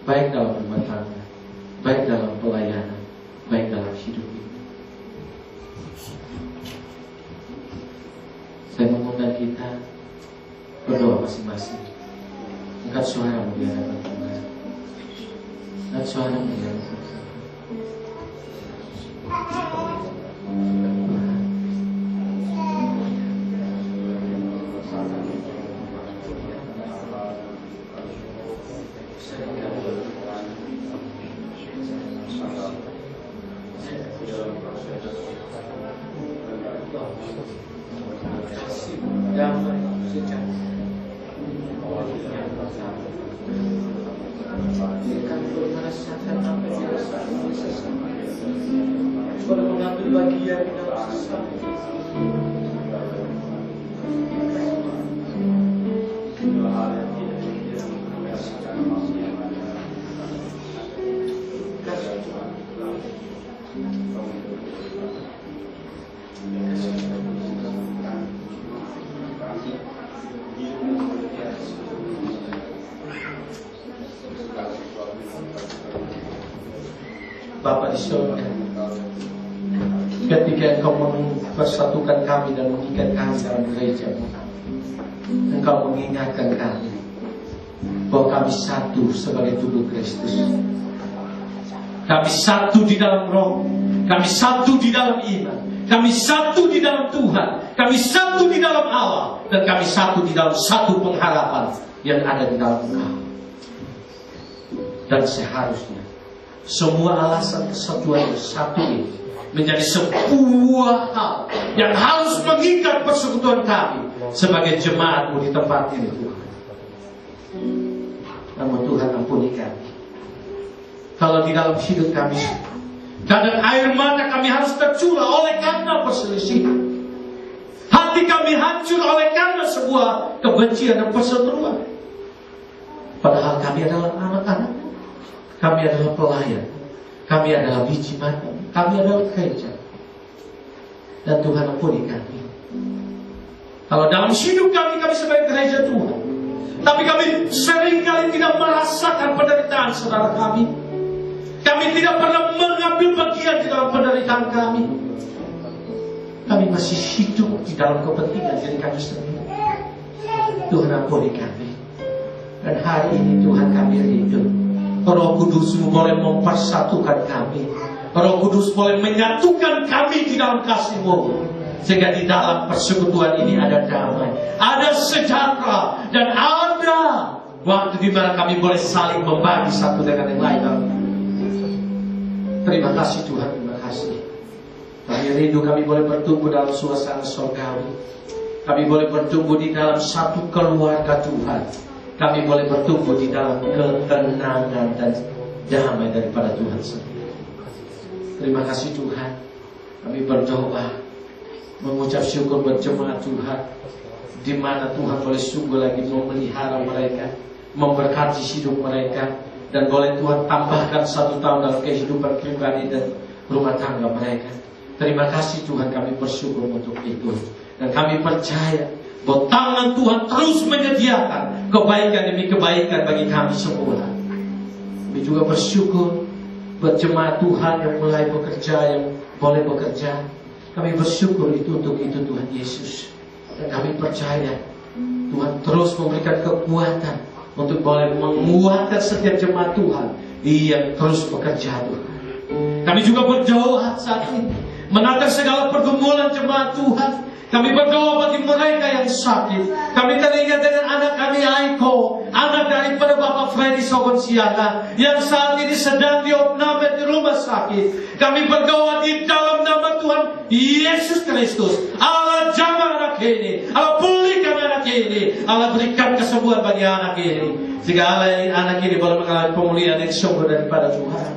baik dalam rumah tangga, baik dalam pelayanan, baik dalam hidup ini. Saya mengundang kita berdoa masing-masing. Angkat suaramu di hadapan Tuhan. Angkat suaramu di hadapan Tuhan. Bapa di surga, ketika Engkau mempersatukan kami dan mengikat kami dalam gereja, Engkau mengingatkan kami bahwa kami satu sebagai tubuh Kristus. Kami satu di dalam roh, kami satu di dalam iman, kami satu di dalam Tuhan, kami satu di dalam Allah, dan kami satu di dalam satu pengharapan yang ada di dalam Engkau. Dan seharusnya semua alasan kesatuan bersatu ini menjadi sebuah hal yang harus mengikat persekutuan kami sebagai jemaat-Mu di tempat ini, Tuhan. Namun Tuhan, ampuni kami kalau di dalam hidup kami kadang air mata kami harus tercurah oleh karena perselisihan. Hati kami hancur oleh karena sebuah kebencian dan perseteruan. Padahal kami adalah anak-anak, kami adalah pelayan, kami adalah biji mata, kami adalah gereja. Dan Tuhan, ampuni kami kalau dalam hidup kami sebagai gereja Tuhan, tapi kami seringkali tidak merasakan penderitaan saudara kami. Kami tidak pernah mengambil bagian di dalam penderitaan kami. Kami masih hidup di dalam kepentingan diri kami sendiri. Tuhan, ampuni kami. Dan hari ini Tuhan, kami rindu Roh Kudus-Mu boleh mempersatukan kami. Roh Kudus boleh menyatukan kami di dalam kasih-Mu, sehingga di dalam persekutuan ini ada damai, ada sejahtera, dan ada waktu di mana kami boleh saling membagi satu dengan yang lain. Terima kasih Tuhan, terima kasih. Kami rindu kami boleh bertumbuh dalam suasana surgawi. Kami boleh bertumbuh di dalam satu keluarga Tuhan. Kami boleh bertumbuh di dalam ketenangan dan damai daripada Tuhan sendiri. Terima kasih Tuhan. Kami berdoa, mengucap syukur buat jemaat Tuhan, di mana Tuhan boleh sungguh lagi memelihara mereka, memberkati hidup mereka, dan boleh Tuhan tambahkan 1 tahun dalam kehidupan pribadi dan rumah tangga mereka. Terima kasih Tuhan, kami bersyukur untuk itu. Dan kami percaya bahwa tangan Tuhan terus menyediakan kebaikan demi kebaikan bagi kami semua. Kami juga bersyukur buat jemaat Tuhan yang mulai bekerja, yang boleh bekerja. Kami bersyukur itu untuk itu Tuhan Yesus. Dan kami percaya Tuhan terus memberikan kekuatan untuk boleh menguatkan setiap jemaat Tuhan yang terus bekerja Tuhan. Kami juga berdoa saat ini menatap segala pergumulan jemaat Tuhan. Kami berdoa bagi mereka yang sakit. Kami teringat dengan anak kami Aiko, anak daripada Bapak Freddy Sogonsiaga, yang saat ini sedang diopname di rumah sakit. Kami berdoa di dalam nama Tuhan Yesus Kristus, Allah jamah anak ini, Allah pulihkan anak ini, Allah berikan kesembuhan bagi anak ini, sehingga anak ini boleh mengalami pemulihan yang sungguh daripada Tuhan.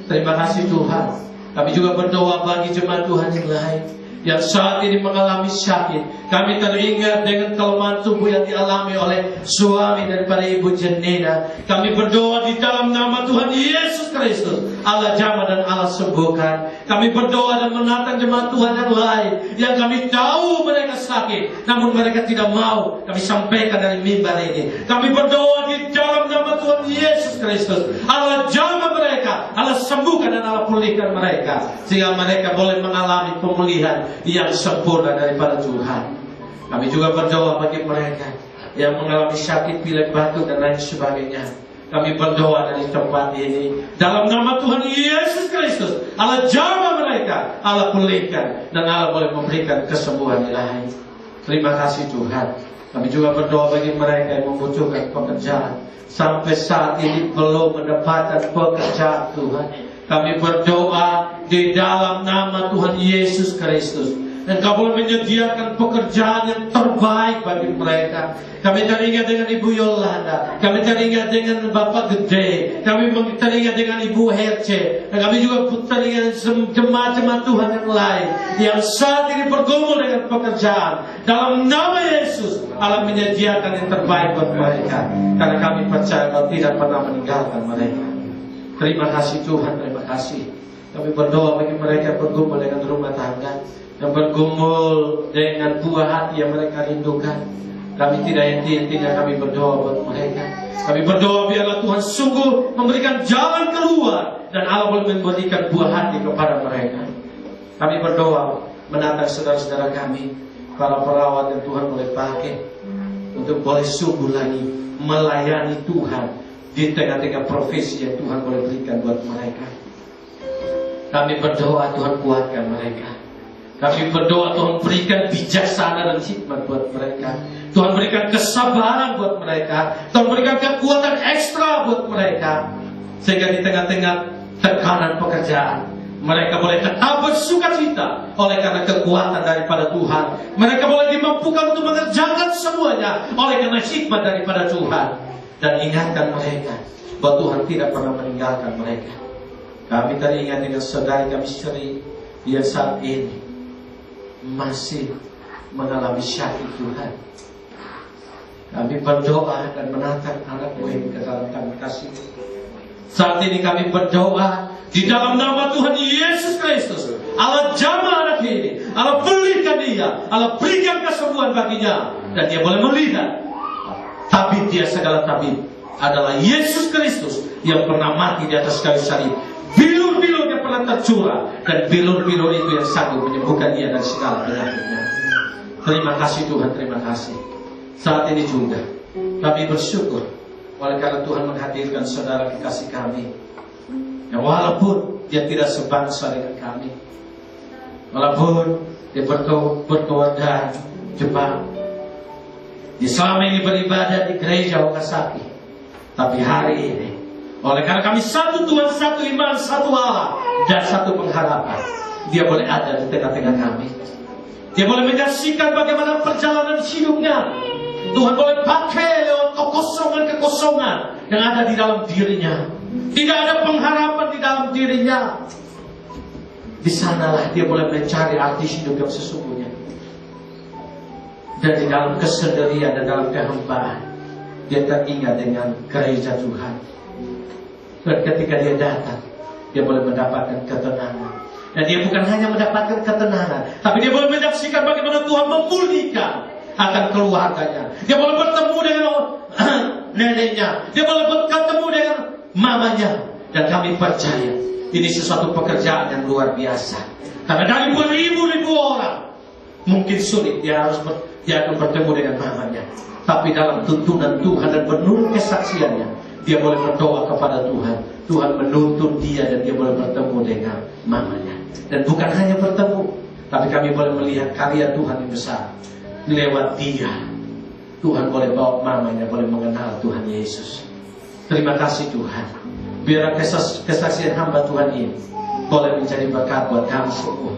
Terima kasih Tuhan. Kami juga berdoa bagi jemaat Tuhan yang lain yang saat ini mengalami sakit. Kami teringat dengan kelemahan tubuh yang dialami oleh suami daripada Ibu Jenina. Kami berdoa di dalam nama Tuhan Yesus Kristus, Allah jamah dan Allah sembuhkan. Kami berdoa dan menatang jemaat Tuhan yang lain yang kami tahu mereka sakit, namun mereka tidak mau kami sampaikan dari mimbar ini. Kami berdoa di dalam nama Tuhan Yesus Kristus, Allah jamah mereka, Allah sembuhkan dan Allah pulihkan mereka, sehingga mereka boleh mengalami pemulihan yang sempurna daripada Tuhan. Kami juga berdoa bagi mereka yang mengalami sakit pilek batuk dan lain sebagainya. Kami berdoa dari tempat ini dalam nama Tuhan Yesus Kristus, Allah jamah mereka, Allah pulihkan, dan Allah boleh memberikan kesembuhan ilahi. Terima kasih Tuhan. Kami juga berdoa bagi mereka yang membutuhkan pekerjaan, sampai saat ini belum mendapatkan pekerjaan Tuhan. Kami berdoa di dalam nama Tuhan Yesus Kristus, dan Kau boleh menyediakan pekerjaan yang terbaik bagi mereka. Kami teringat dengan Ibu Yolanda, kami teringat dengan Bapak Gede, kami teringat dengan Ibu Herce, dan kami juga teringat jemaat-jemaat Tuhan yang lain yang saat ini bergumul dengan pekerjaan. Dalam nama Yesus, Allah menyediakan yang terbaik buat mereka, karena kami percaya Kau tidak pernah meninggalkan mereka. Terima kasih Tuhan, terima kasih. Kami berdoa bagi mereka bergumul dengan rumah tangga, yang bergumul dengan buah hati yang mereka rindukan. Kami tidak henti-hentinya kami berdoa buat mereka. Kami berdoa biarlah Tuhan sungguh memberikan jalan keluar, dan Allah boleh memberikan buah hati kepada mereka. Kami berdoa menatang saudara-saudara kami, para perawat yang Tuhan boleh pakai untuk boleh sungguh lagi melayani Tuhan di tengah-tengah profesi yang Tuhan boleh berikan buat mereka. Kami berdoa Tuhan kuatkan mereka. Kami berdoa Tuhan berikan bijaksana dan hikmat buat mereka. Tuhan berikan kesabaran buat mereka. Tuhan berikan kekuatan ekstra buat mereka, sehingga di tengah-tengah tekanan pekerjaan mereka boleh tetap bersukacita oleh karena kekuatan daripada Tuhan. Mereka boleh dimampukan untuk mengerjakan semuanya oleh karena hikmat daripada Tuhan. Dan ingatkan mereka bahwa Tuhan tidak pernah meninggalkan mereka. Kami teringat dengan saudari kami Sri yang saat ini masih mengalami sakit Tuhan. Kami berdoa dan menatap anakmu ini ke dalam kami kasih. Saat ini kami berdoa di dalam nama Tuhan Yesus Kristus, Allah jamah anak ini, Allah pulihkan dia, Allah berikan kesembuhan baginya, dan dia boleh melihat tabib dia segala tabib adalah Yesus Kristus yang pernah mati di atas kayu salib. Bilur-bilur yang pernah tercurah, dan bilur-bilur itu yang sanggup menyembuhkan dia dari segala penyakitnya. Terima kasih Tuhan, terima kasih. Saat ini juga kami bersyukur oleh karena Tuhan menghadirkan saudara kekasih kami, yang walaupun dia tidak sebangsa dengan kami, walaupun dia berkeluarga Jepang, dia selama ini beribadah di gereja Wakasaki, Tapi hari ini, oleh karena kami satu Tuhan, satu iman, satu Allah, dan satu pengharapan, Dia boleh ada di tengah-tengah kami. Dia boleh menyaksikan bagaimana perjalanan hidupnya. Tuhan boleh pakai lewat kekosongan-kekosongan yang ada di dalam dirinya. Tidak ada pengharapan di dalam dirinya. Di sanalah dia boleh mencari arti hidup yang sesungguhnya. Dan di dalam kesendirian dan dalam kehambaan, dia teringat dengan gereja Tuhan. Dan ketika dia datang, dia boleh mendapatkan ketenangan. Dan dia bukan hanya mendapatkan ketenangan, tapi dia boleh menyaksikan bagaimana Tuhan memulihkan akan keluarganya. Dia boleh bertemu dengan neneknya. Dia boleh bertemu dengan mamanya. Dan kami percaya ini sesuatu pekerjaan yang luar biasa. Karena dari beribu-ribu orang, mungkin sulit dia akan bertemu dengan mamanya. Tapi dalam tuntunan Tuhan dan menurut kesaksiannya, dia boleh berdoa kepada Tuhan. Tuhan menuntun dia dan dia boleh bertemu dengan mamanya. Dan bukan hanya bertemu, tapi kami boleh melihat karya Tuhan yang besar. Lewat dia, Tuhan boleh bawa mamanya, boleh mengenal Tuhan Yesus. Terima kasih Tuhan. Biar kesaksian hamba Tuhan ini boleh menjadi berkat buat kami semua.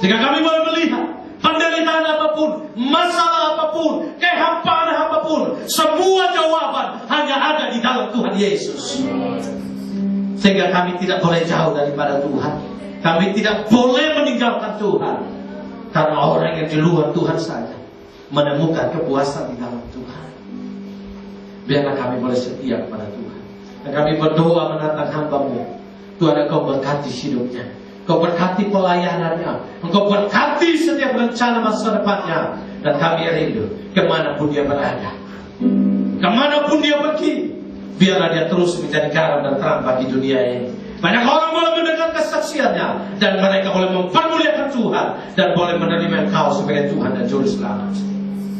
Sehingga kami boleh melihat penderitaan apapun, masalah apapun, kehampaan apapun, semua jawaban hanya ada di dalam Tuhan Yesus. Sehingga kami tidak boleh jauh daripada Tuhan. Kami tidak boleh meninggalkan Tuhan. Karena orang yang di luar Tuhan saja menemukan kepuasan di dalam Tuhan. Biarlah kami boleh setia kepada Tuhan. Dan kami berdoa menatang hamba-Mu. Tuhan, Engkau berkati hidupnya. Engkau berkati pelayanannya. Engkau berkati setiap rencana masa depannya. Dan kami rindu kemanapun dia berada, kemanapun dia pergi, biarlah dia terus menjadi garam dan terang bagi dunia ini. Banyak orang boleh mendengar kesaksiannya, dan mereka boleh mempermuliakan Tuhan, dan boleh menerima Engkau sebagai Tuhan dan Juru Selamat.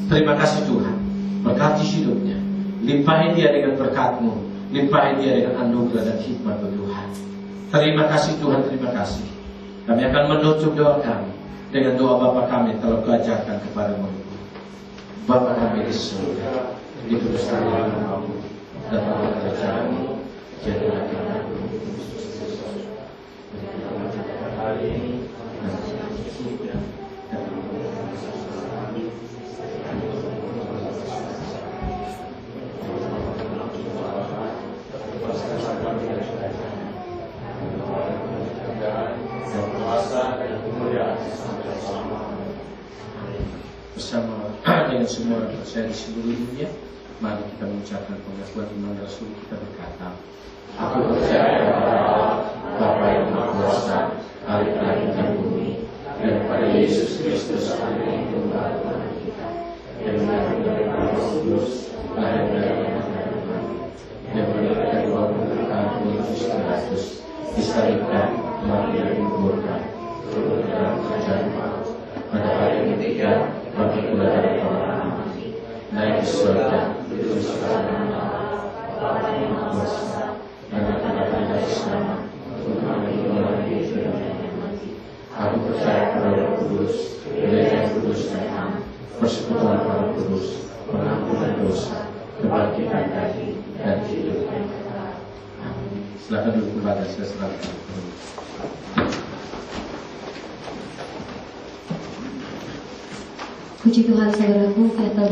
Terima kasih Tuhan. Berkati hidupnya. Limpahi dia dengan berkat-Mu. Limpahi dia dengan anugerah dan hikmat Tuhan. Terima kasih Tuhan, terima kasih. Kami akan menutup doa kami dengan doa Bapa kami telah Kau-ajarkan kepada-Mu. Bapa kami di surga, dikuduskanlah nama-Mu, datanglah kerajaan-Mu, jadilah kehendak-Mu hari ini dan di surga dan bersama dengan semua saya di seluruh dunia, mari kita mengucapkan pengakuan iman Rasul kita berkata, Aku percaya kepada Allah, Bapa yang Maha Kuasa, Hari langit dan bumi, dan pada Yesus Kristus Anak yang tunggal Tuhan kita, yang lahir dari Roh Kudus, lahir dari Tuhan, yang menderita di bawah pemerintahan Pontius Pilatus, disalibkan, mati dan dikuburkan, turun dalam kerajaan maut, pada hari yang ketiga bangkit pula dari orang mati, naik ke surga, duduk di kanan Allah, Bapa yang Maha Kuasa, dan akan datang dari sana untuk mengambil orang hidup dan yang mati. Aku percaya kepada Roh Kudus, Gereja yang kudus dan am, persekutuan para kudus, pengampunan dosa, kebangkitan dari dan hidup yang kekal. Amin. Silakan duduk kepada saya serahkan. Puji Tuhan saudaraku, kita